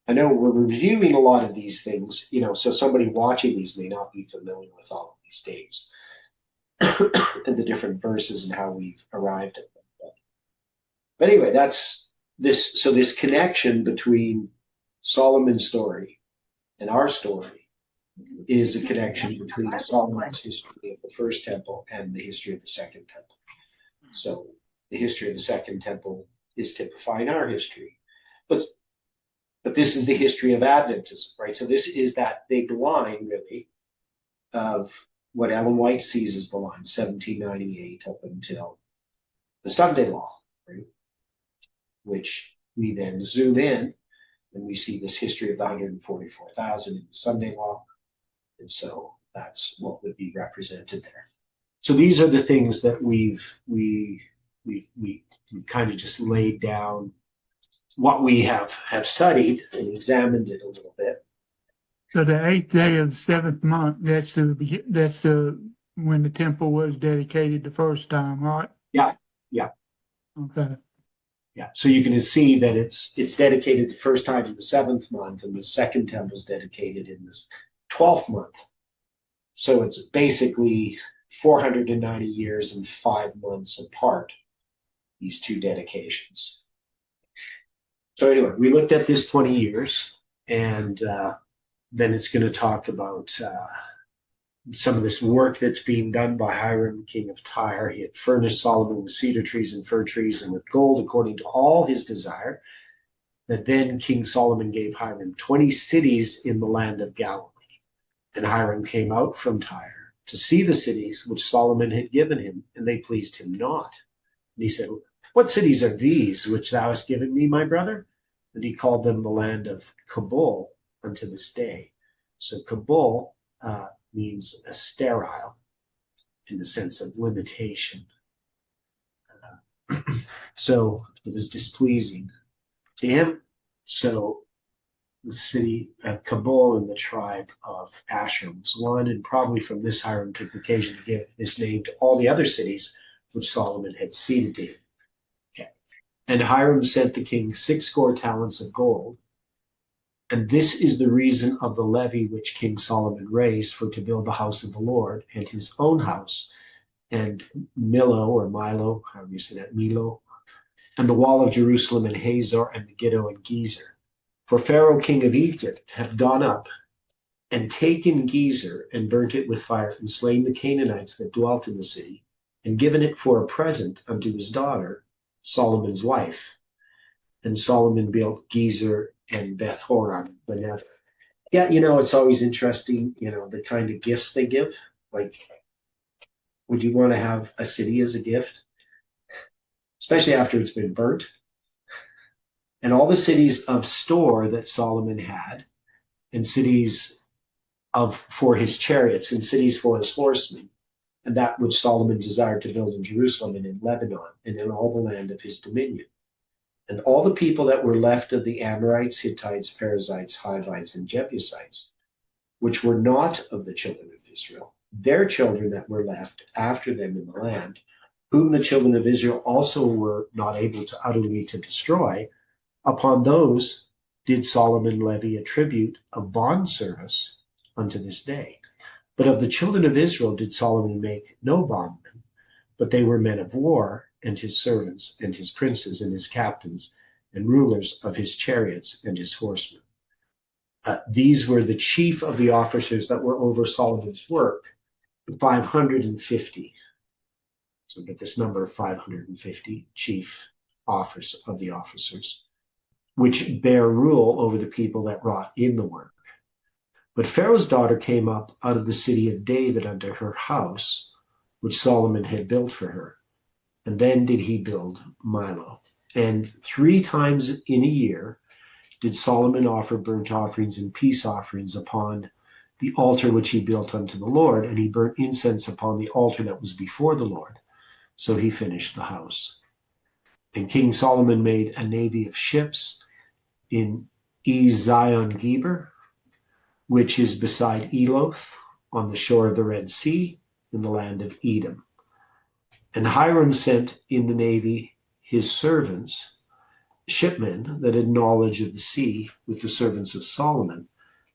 I know we're reviewing a lot of these things, so somebody watching these may not be familiar with all of these dates and the different verses and how we've arrived at them. But anyway, that's this. So this connection between Solomon's story and our story is a connection between Solomon's history of the first temple and the history of the second temple. So the history of the second temple is typifying our history. But this is the history of Adventism, right? So this is that big line, really, of what Ellen White sees as the line, 1798 up until the Sunday Law, right? Which we then zoom in and we see this history of the 144,000 in the Sunday Law. And so that's what would be represented there. So these are the things that we kind of just laid down what we have studied and examined it a little bit. So the 8th day of the 7th month, that's when the temple was dedicated the first time, right? Yeah. Okay. Yeah. So you can see that it's dedicated the first time in the 7th month, and the second temple is dedicated in this 12th month. So it's basically 490 years and 5 months apart, these two dedications. So anyway, we looked at this 20 years, and then it's going to talk about some of this work that's being done by Hiram, king of Tyre. He had furnished Solomon with cedar trees and fir trees and with gold according to all his desire. That then King Solomon gave Hiram 20 cities in the land of Galilee. And Hiram came out from Tyre to see the cities which Solomon had given him, and they pleased him not. And he said, "What cities are these which thou hast given me, my brother?" And he called them the land of Kabul unto this day. So Kabul means a sterile in the sense of limitation. So it was displeasing to him. So the city of Kabul in the tribe of Asher was one, and probably from this Hiram took occasion to give this name to all the other cities which Solomon had ceded to him. And Hiram sent the king 60 talents of gold. And this is the reason of the levy which King Solomon raised for to build the house of the Lord and his own house, and Milo, however you say that, Milo, and the wall of Jerusalem, and Hazor, and Megiddo, and Gezer. For Pharaoh, king of Egypt, hath gone up and taken Gezer, and burnt it with fire, and slain the Canaanites that dwelt in the city, and given it for a present unto his daughter, Solomon's wife. And Solomon built Gezer and Beth Horon. Yeah, it's always interesting, the kind of gifts they give. Like, would you want to have a city as a gift? Especially after it's been burnt. And all the cities of store that Solomon had, and cities for his chariots, and cities for his horsemen, and that which Solomon desired to build in Jerusalem and in Lebanon and in all the land of his dominion. And all the people that were left of the Amorites, Hittites, Perizzites, Hivites, and Jebusites, which were not of the children of Israel, their children that were left after them in the land, whom the children of Israel also were not able to utterly to destroy, upon those did Solomon levy a tribute of bondservice unto this day. But of the children of Israel did Solomon make no bondmen, but they were men of war, and his servants, and his princes, and his captains, and rulers of his chariots and his horsemen. These were the chief of the officers that were over Solomon's work, 550. So get this number of 550 chief officers of the officers, which bear rule over the people that wrought in the work. But Pharaoh's daughter came up out of the city of David unto her house, which Solomon had built for her. And then did he build Milo. And 3 times in a year did Solomon offer burnt offerings and peace offerings upon the altar which he built unto the Lord, and he burnt incense upon the altar that was before the Lord. So he finished the house. And King Solomon made a navy of ships in Ezion Geber, which is beside Eloth, on the shore of the Red Sea in the land of Edom. And Hiram sent in the navy his servants, shipmen that had knowledge of the sea, with the servants of Solomon.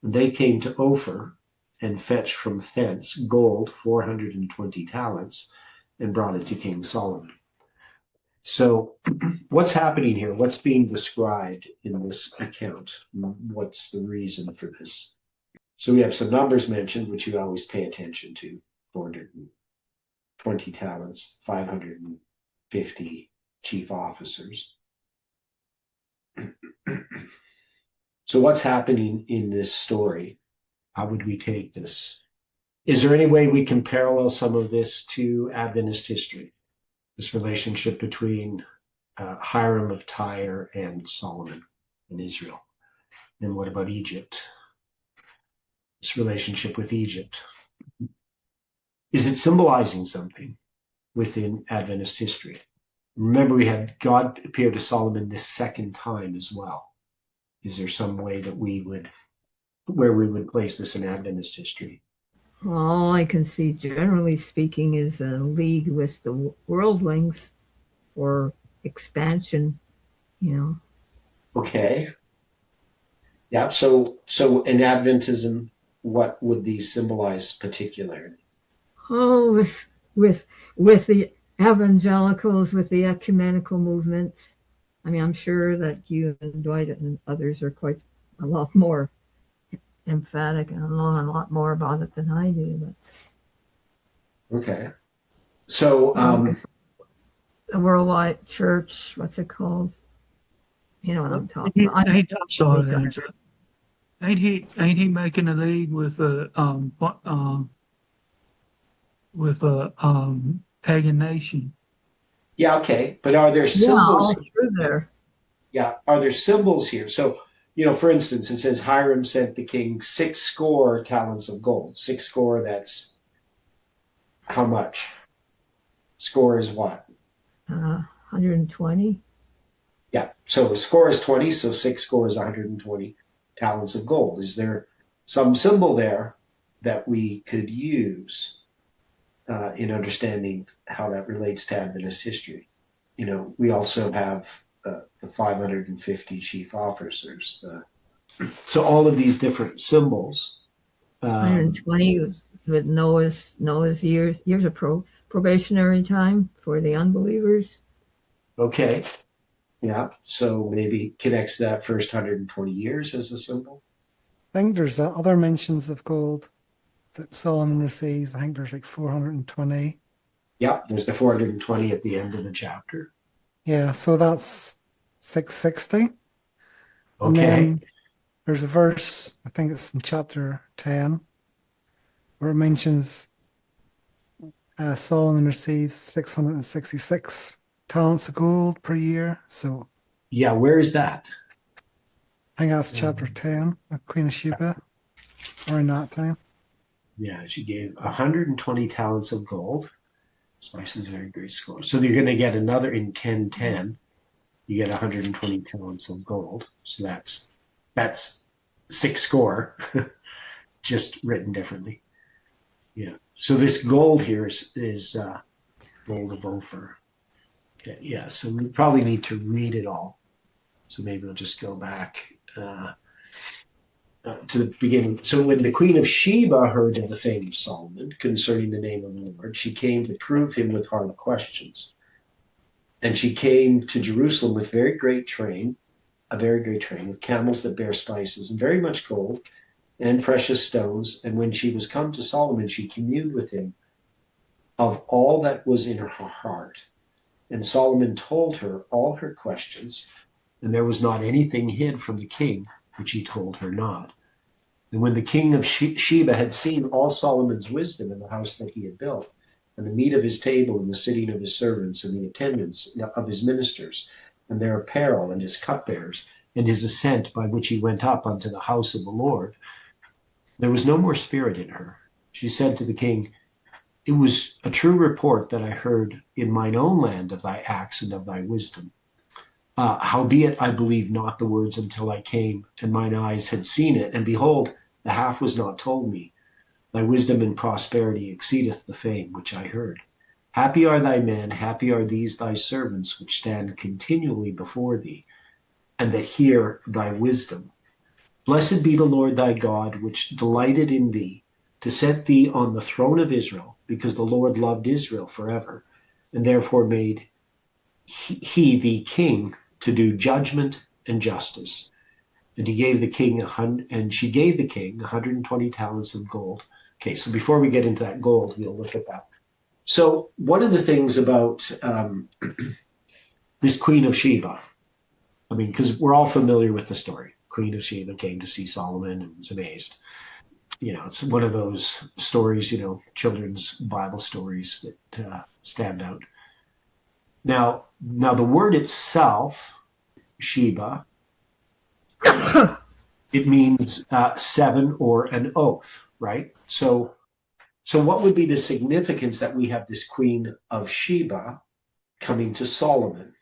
And they came to Ophir and fetched from thence gold 420 talents and brought it to King Solomon. So what's happening here? What's being described in this account? What's the reason for this? So we have some numbers mentioned, which you always pay attention to: 420 talents, 550 chief officers. So what's happening in this story? How would we take this? Is there any way we can parallel some of this to Adventist history? This relationship between Hiram of Tyre and Solomon in Israel. And what about Egypt? This relationship with Egypt. Is it symbolizing something within Adventist history? Remember, we had God appear to Solomon this second time as well. Is there some way that where we would place this in Adventist history? All I can see, generally speaking, is a league with the worldlings for expansion, Okay. Yeah, so in Adventism, what would these symbolize particularly? Oh, with the evangelicals, with the ecumenical movement. I mean, I'm sure that you and Dwight and others are quite a lot more emphatic and know a lot more about it than I do. But Okay. So the worldwide church, what's it called? You know what I'm talking about. I'm sorry, Angela. Ain't he making a league with a pagan nation? yeah, okay. But are there Yeah, all symbols? through there. Yeah, are there symbols here? So, for instance, it says Hiram sent the king 60 talents of gold. 60, that's how much? Score is what? 120. Yeah, so a score is 20, so 60 is 120 talents of gold. Is there some symbol there that we could use in understanding how that relates to Adventist history? We also have the 550 chief officers. So all of these different symbols. 120 with Noah's years of probationary time for the unbelievers. Okay. Yeah. So maybe connects that first 120 years as a symbol. I think there's other mentions of gold that Solomon receives. I think there's like 420. Yeah, there's the 420 at the end of the chapter. Yeah, so that's 660. Okay. And then there's a verse, I think it's in chapter 10, where it mentions Solomon receives 666 talents of gold per year. So yeah, where is that? I think that's chapter 10 of Queen of Sheba, or in that time. Yeah, she gave 120 talents of gold. Spice is a very great score. So you're going to get another in 1010. You get 120 talents of gold. So that's 60, just written differently. Yeah. So this gold here is gold of Ophir. Okay, yeah. So we probably need to read it all. So maybe we'll just go back to the beginning. So when the Queen of Sheba heard of the fame of Solomon concerning the name of the Lord, she came to prove him with hard questions. And she came to Jerusalem with a very great train, with camels that bear spices, and very much gold, and precious stones. And when she was come to Solomon, she communed with him of all that was in her heart. And Solomon told her all her questions, and there was not anything hid from the king which he told her not. And when the king of Sheba had seen all Solomon's wisdom in the house that he had built, and the meat of his table, and the sitting of his servants, and the attendance of his ministers, and their apparel, and his cupbearers, and his ascent by which he went up unto the house of the Lord, there was no more spirit in her. She said to the king, it was a true report that I heard in mine own land of thy acts and of thy wisdom. Howbeit I believed not the words until I came, and mine eyes had seen it, and behold, the half was not told me. Thy wisdom and prosperity exceedeth the fame which I heard. Happy are thy men, happy are these thy servants, which stand continually before thee, and that hear thy wisdom. Blessed be the Lord thy God, which delighted in thee, to set thee on the throne of Israel, because the Lord loved Israel forever, and therefore made he thee king to do judgment and justice. And he gave the king she gave the king 120 talents of gold. Okay, so before we get into that gold, we'll look at that. So one of the things about this Queen of Sheba, I mean, because we're all familiar with the story. Queen of Sheba came to see Solomon and was amazed. You know, it's one of those stories, you know, children's Bible stories that stand out. Now the word itself, Sheba, it means 7 or an oath, right? So what would be the significance that we have this Queen of Sheba coming to Solomon?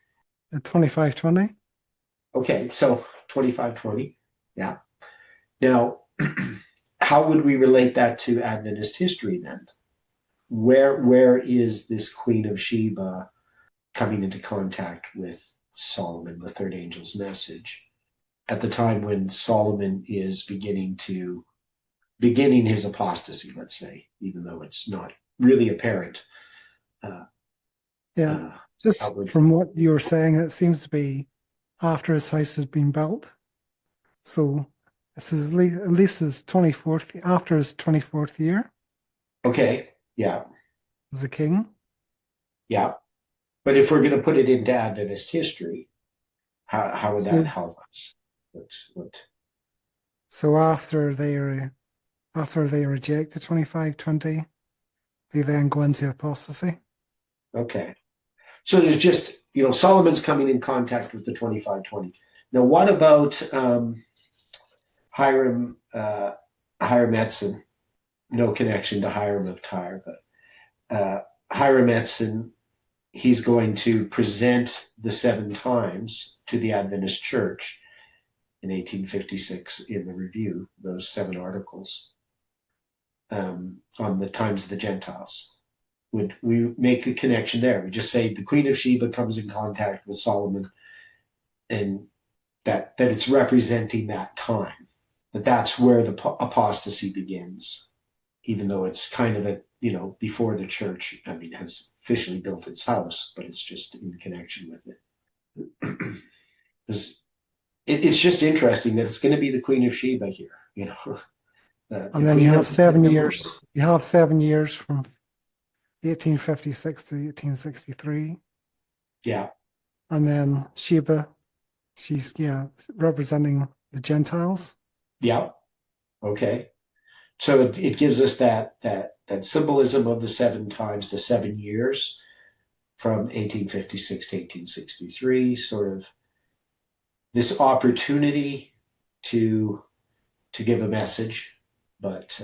The 2520. Okay, so 2520, yeah. Now, how would we relate that to Adventist history then? Where is this Queen of Sheba coming into contact with Solomon, the third angel's message, at the time when Solomon is beginning his apostasy, let's say, even though it's not really apparent. Just outward. from what you were saying, it seems to be after his house has been built. So this is at least his 24th, after his 24th year. Okay, yeah. As a king. Yeah. But if we're going to put it into Adventist history, how would that help us? So after they reject the 2520, they then go into apostasy. Okay. So there's just, you know, Solomon's coming in contact with the 2520. Now, what about Hiram Edson? No connection to Hiram of Tyre, but Hiram Edson, he's going to present the 7 times to the Adventist Church in 1856 in the Review, those 7 articles on the times of the Gentiles. Would we make a connection there? We just say the Queen of Sheba comes in contact with Solomon, and that it's representing that time, that's where the apostasy begins, even though it's kind of before the church, I mean, has officially built its house, but it's just in connection with it. It's just interesting that it's going to be the Queen of Sheba here, you know. And then you have 7 years. You have 7 years from 1856 to 1863. Yeah. And then Sheba, she's representing the Gentiles. Yeah. Okay. So it gives us that symbolism of the 7 times, the 7 years from 1856 to 1863, sort of this opportunity to give a message, but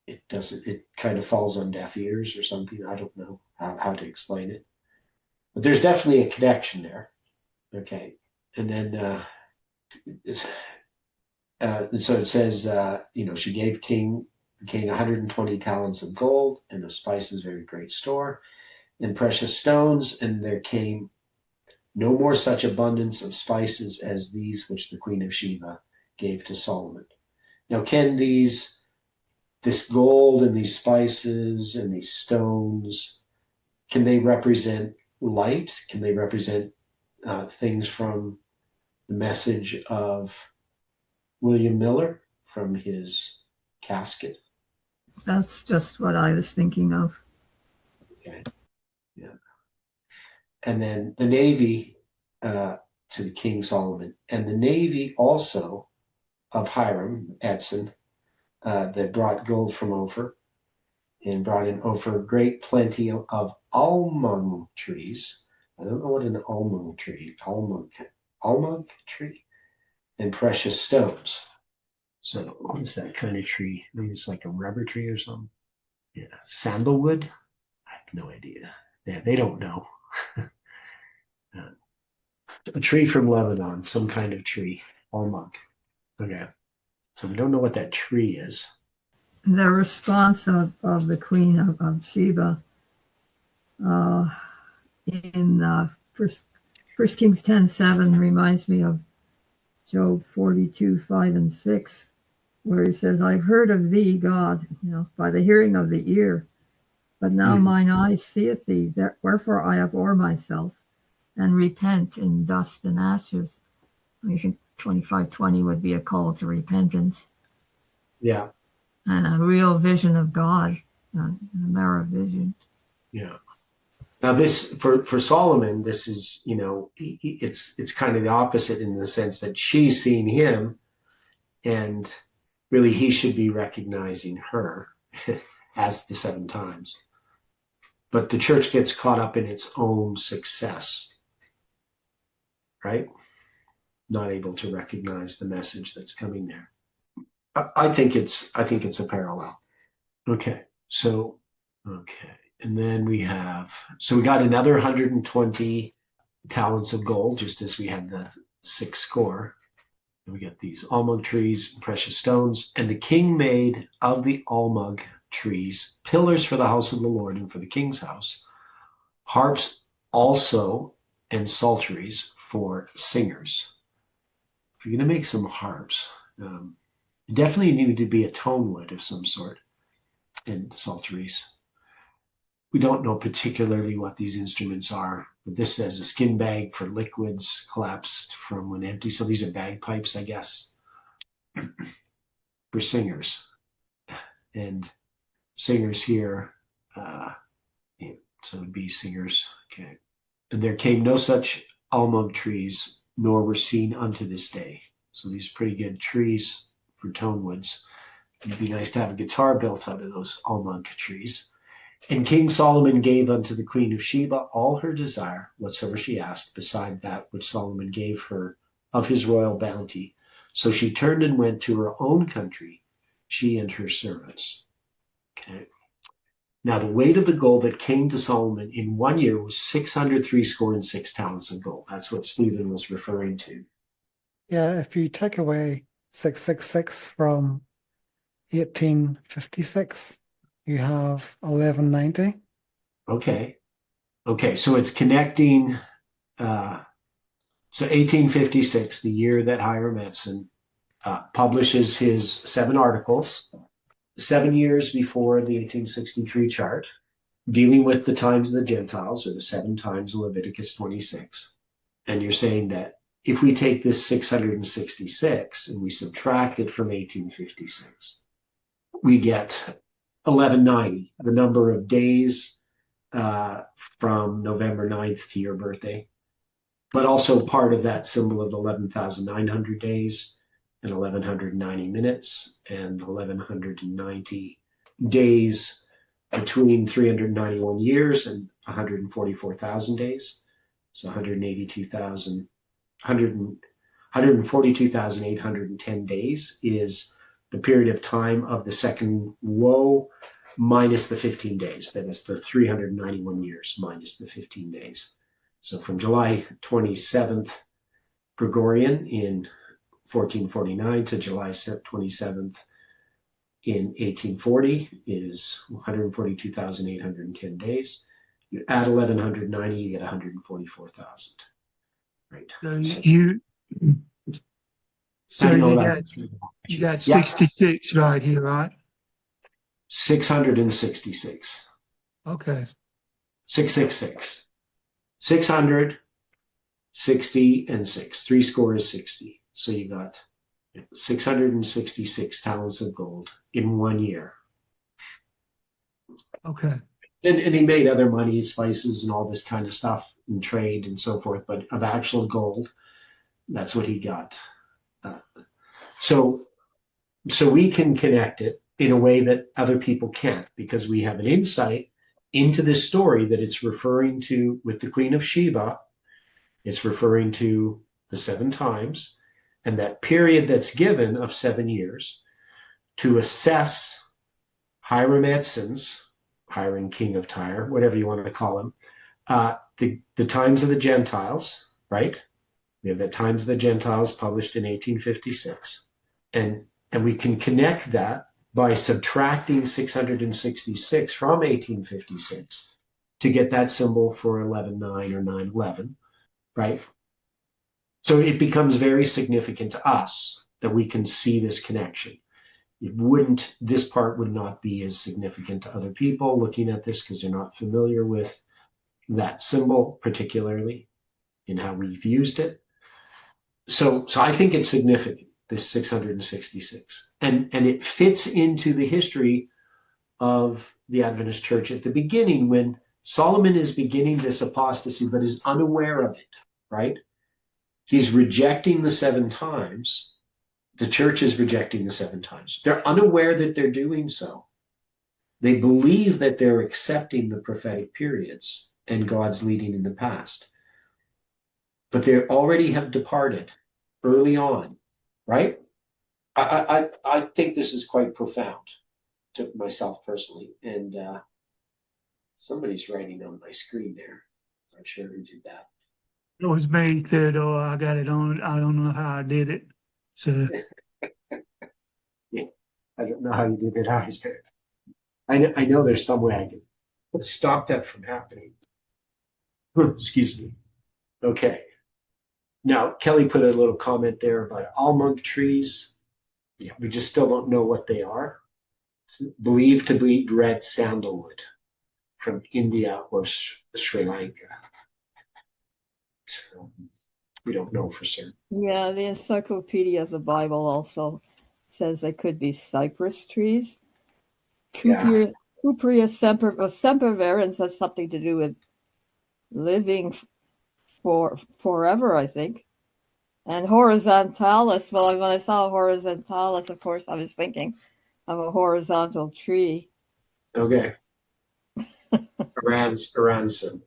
it kind of falls on deaf ears or something. I don't know how to explain it, but there's definitely a connection there. Okay. And then and so it says, she gave the king 120 talents of gold and of spices, very great store, and precious stones, and there came no more such abundance of spices as these which the Queen of Sheba gave to Solomon. Now, can this gold and these spices and these stones, can they represent light? Can they represent things from the message of William Miller from his casket? That's just what I was thinking of. Okay. Yeah. And then the navy to the King Solomon, and the navy also of Hiram Edson that brought gold from Ophir, and brought in Ophir great plenty of almug trees. I don't know what an almug tree, and precious stones. So what is that kind of tree? Maybe it's like a rubber tree or something. Yeah, sandalwood. I have no idea. Yeah, they don't know. A tree from Lebanon, some kind of tree, almug. Okay, so we don't know what that tree is. the response of the Queen of Sheba in First Kings 10:7 reminds me of Job 42:5 and 6, where he says, "I've heard of thee, God, by the hearing of the ear, but now mine eye seeth thee. Wherefore I abhor myself, and repent in dust and ashes." I think 25:20 would be a call to repentance. Yeah. And a real vision of God, a mirror vision. Yeah. Now this, for Solomon, this is, it's kind of the opposite in the sense that she's seen him, and really he should be recognizing her as the 7 times. But the church gets caught up in its own success, right? Not able to recognize the message that's coming there. I think it's a parallel. Okay. And then we got another 120 talents of gold, just as we had the 6 score. And we got these almug trees and precious stones. And the king made of the almug trees pillars for the house of the Lord and for the king's house, harps also, and psalteries for singers. If you're going to make some harps, definitely need to be a tone wood of some sort, and psalteries. We don't know particularly what these instruments are, but this says a skin bag for liquids collapsed from when empty. So these are bagpipes, I guess, for singers. And singers here, so it would be singers. Okay. And there came no such almug trees, nor were seen unto this day. So these are pretty good trees for tone woods. It'd be nice to have a guitar built out of those almug trees. And King Solomon gave unto the Queen of Sheba all her desire, whatsoever she asked, beside that which Solomon gave her of his royal bounty. So she turned and went to her own country, she and her servants. Okay. Now the weight of the gold that came to Solomon in 1 year was 666 talents of gold. That's what Stephen was referring to. Yeah, if you take away 666 from 1856, you have 1190. Okay, so it's connecting. So 1856, the year that Hiram Edson publishes his 7 articles, 7 years before the 1863 chart, dealing with the times of the Gentiles, or the 7 times in Leviticus 26. And you're saying that if we take this 666 and we subtract it from 1856, we get 1190, the number of days from November 9th to your birthday, but also part of that symbol of 11,900 days and 1,190 minutes and 1,190 days between 391 years and 144,000 days. So 142,810 days is the period of time of the second woe minus the 15 days. That is the 391 years minus the 15 days. So from July 27th Gregorian in 1449 to July 27th in 1840 is 142,810 days. You add 1,190, you get 144,000. Right. So you got 66 right here, right? 666. Okay. 666. 600, 60, and 6. 3 score is 60. So you got 666 talents of gold in 1 year. Okay. And he made other money, spices, and all this kind of stuff, and trade and so forth. But of actual gold, that's what he got. So we can connect it in a way that other people can't, because we have an insight into this story that it's referring to with the Queen of Sheba. It's referring to the 7 times, and that period that's given of 7 years to assess Hiram Edson's, Hiram King of Tyre, whatever you want to call him, the times of the Gentiles, right? We have the times of the Gentiles published in 1856. And we can connect that by subtracting 666 from 1856 to get that symbol for 11/9 or 9/11, right? So it becomes very significant to us that we can see this connection. This part would not be as significant to other people looking at this because they're not familiar with that symbol, particularly in how we've used it. So I think it's significant, this 666. And it fits into the history of the Adventist Church at the beginning when Solomon is beginning this apostasy, but is unaware of it, right? He's rejecting the 7 times. The church is rejecting the 7 times. They're unaware that they're doing so. They believe that they're accepting the prophetic periods and God's leading in the past. But they already have departed early on, right? I think this is quite profound to myself personally. And somebody's writing on my screen there. I'm not sure who did that. It was me, Theodore. I got it on. I don't know how I did it. So yeah, I don't know how you did it either. I know there's some way I can stop that from happening. Excuse me. Okay. Now, Kelly put a little comment there about almond trees. Yeah, we just still don't know what they are. It's believed to be red sandalwood from India or Sri Lanka. So we don't know for certain. Yeah, the Encyclopedia of the Bible also says they could be cypress trees. Cupria sempervirens has something to do with living for forever, I think. And horizontalis, well, when I saw horizontalis, of course, I was thinking of a horizontal tree. Okay. Aranson.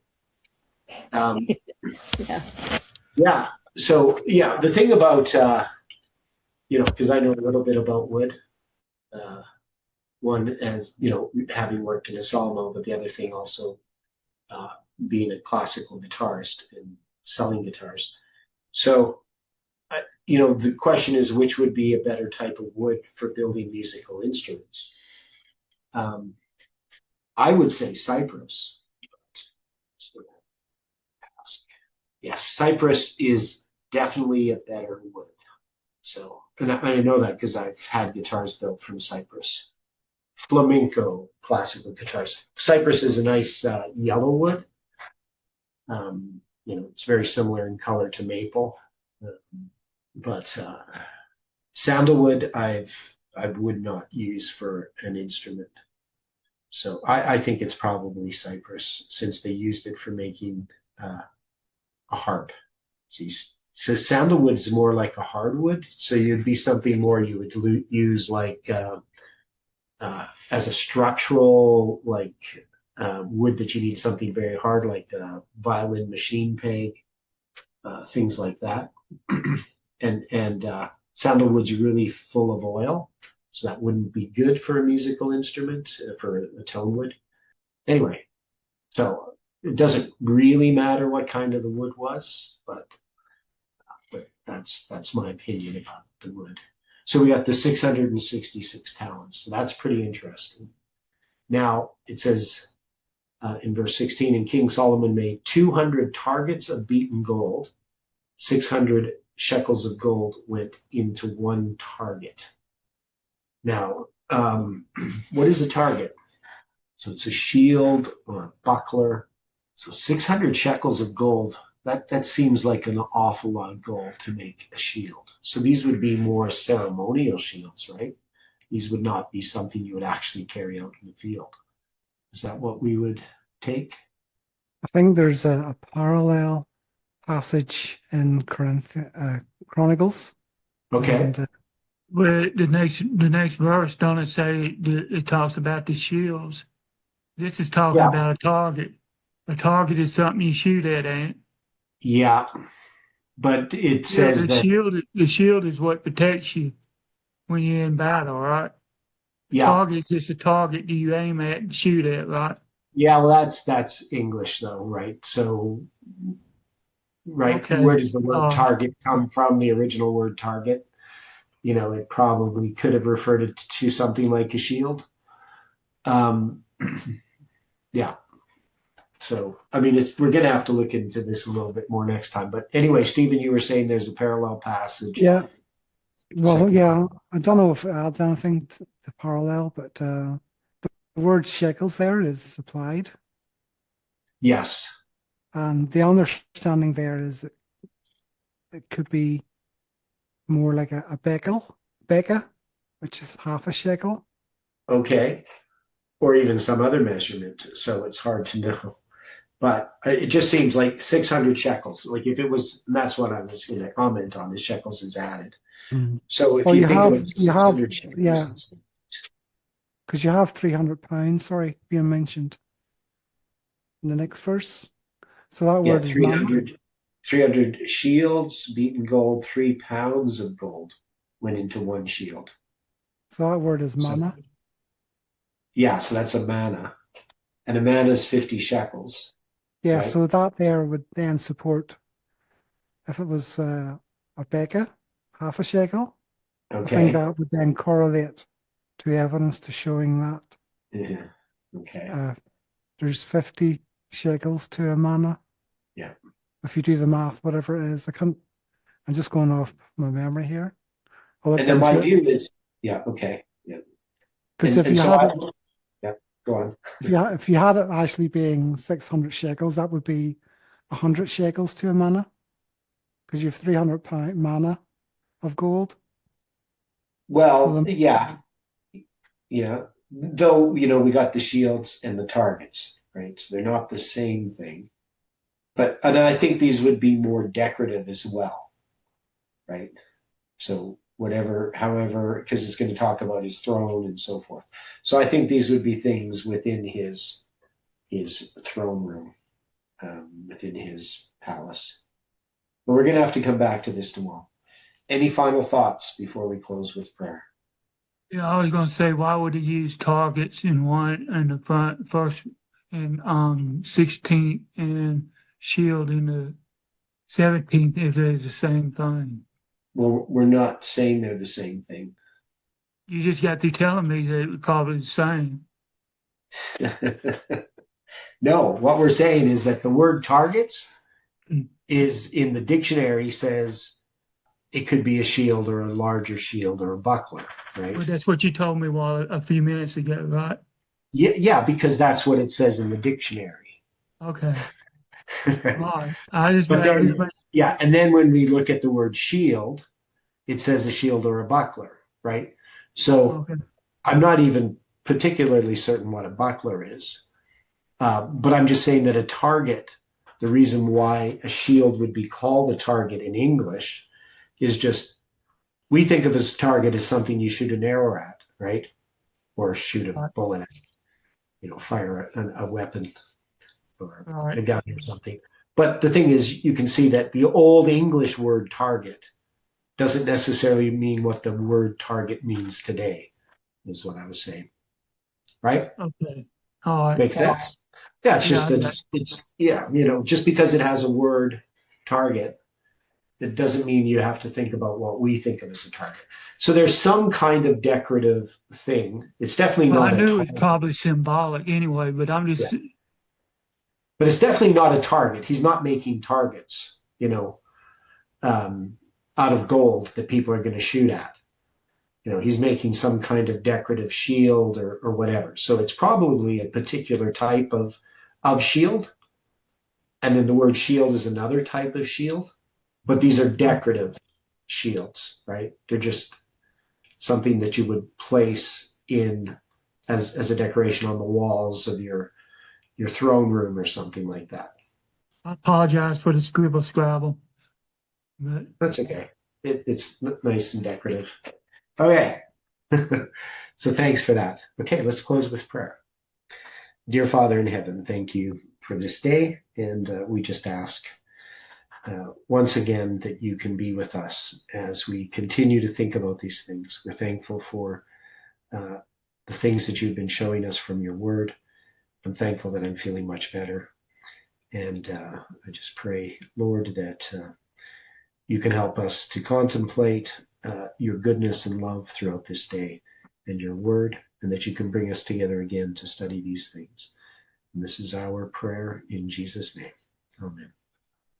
Yeah. Yeah. So, yeah, the thing about, because I know a little bit about wood, one as, having worked in a sawmill, but the other thing also being a classical guitarist and selling guitars. So, the question is which would be a better type of wood for building musical instruments? I would say cypress. Yes, cypress is definitely a better wood. So, and I know that because I've had guitars built from cypress. Flamenco classical guitars. Cypress is a nice yellow wood. It's very similar in color to maple. But sandalwood, I would not use for an instrument. So I think it's probably cypress since they used it for making a harp. So sandalwood is more like a hardwood. So you'd be something more you would use like as a structural wood that you need something very hard like a violin machine peg, things like that. And sandalwood's really full of oil, so that wouldn't be good for a musical instrument, for a tone wood. Anyway, so it doesn't really matter what kind of the wood was, but that's my opinion about the wood. So we got the 666 talents. So that's pretty interesting. Now it says in verse 16, and King Solomon made 200 targets of beaten gold, 600 shekels of gold went into one target. Now, what is a target? So it's a shield or a buckler. So 600 shekels of gold, that seems like an awful lot of gold to make a shield. So these would be more ceremonial shields, right? These would not be something you would actually carry out in the field. Is that what we would take? I think there's a parallel passage in Chronicles. Okay. And, well, the next verse, don't it say it talks about the shields? This is talking about a target. A target is something you shoot at, ain't it? Yeah, but it says that the shield is what protects you when you're in battle, right? Yeah. Target is just a target do you aim at and shoot at, right? Yeah, well, that's English though, right? So, right, Okay. Where does the word target come from? The original word target. it probably could have referred it to something like a shield. Yeah. So, I mean, we're going to have to look into this a little bit more next time. But anyway, Stephen, you were saying there's a parallel passage. Yeah. Well, Second. yeah, I don't know if it adds anything to parallel, but the word shekels there is supplied. Yes. And the understanding there is it could be more like a beka, which is half a shekel. Okay. Or even some other measurement. So it's hard to know. But it just seems like 600 shekels. Like if it was, and that's what I was going to comment on, the shekels is added. So if you think of 600 shekels, yeah, because you have 300 pounds, being mentioned in the next verse. So that word is 300 shields, beaten gold, 3 pounds of gold went into one shield. So that word is manna. So that's a manna. And a manna is 50 shekels. Yeah, right? So that there would then support, if it was a beka, half a shekel, I think that would then correlate to evidence to showing that. Yeah. Okay. There's 50 shekels to a manna. Yeah. If you do the math, whatever it is, I'm just going off my memory here. And then my view is, okay. Yeah. Because if you had go on. If you had it actually being 600 shekels, that would be 100 shekels to a manna, because you have 300 pound manna of gold. Well, yeah. Though, we got the shields and the targets, right? So they're not the same thing. And I think these would be more decorative as well, right? So however, because it's going to talk about his throne and so forth. So I think these would be things within his throne room, within his palace. But we're going to have to come back to this tomorrow. Any final thoughts before we close with prayer? Yeah, I was going to say, why would he use targets in one in the front, first and 16th, and shield in the 17th if they're the same thing? Well, we're not saying they're the same thing. You just got to telling me that it was probably the same. No, what we're saying is that the word targets is in the dictionary says it could be a shield or a larger shield or a buckler, right? Well, that's what you told me a few minutes ago, right? Yeah, because that's what it says in the dictionary. Okay. All right. And then when we look at the word shield, it says a shield or a buckler, right? So I'm not even particularly certain what a buckler is, but I'm just saying that a target, the reason why a shield would be called a target in English is just, we think of as target as something you shoot an arrow at, right? Or shoot a bullet at, fire a weapon or a gun or something. But the thing is, you can see that the old English word target doesn't necessarily mean what the word target means today, is what I was saying. Right? Okay. All right. Makes sense? Yeah, it's just just because it has a word target, it doesn't mean you have to think about what we think of as a target. So there's some kind of decorative thing. It's definitely not. I knew it's probably symbolic anyway, but I'm just. Yeah. But it's definitely not a target. He's not making targets, out of gold that people are going to shoot at. He's making some kind of decorative shield or whatever. So it's probably a particular type of shield. And then the word shield is another type of shield. But these are decorative shields, right? They're just something that you would place in as a decoration on the walls of your throne room or something like that. I apologize for the scribble scrabble. But... That's okay. It's nice and decorative. Okay. So thanks for that. Okay, let's close with prayer. Dear Father in heaven, thank you for this day. And we just ask once again that you can be with us as we continue to think about these things. We're thankful for the things that you've been showing us from your word. I'm thankful that I'm feeling much better. And I just pray, Lord, that you can help us to contemplate your goodness and love throughout this day and your word, and that you can bring us together again to study these things. And this is our prayer in Jesus' name. Amen.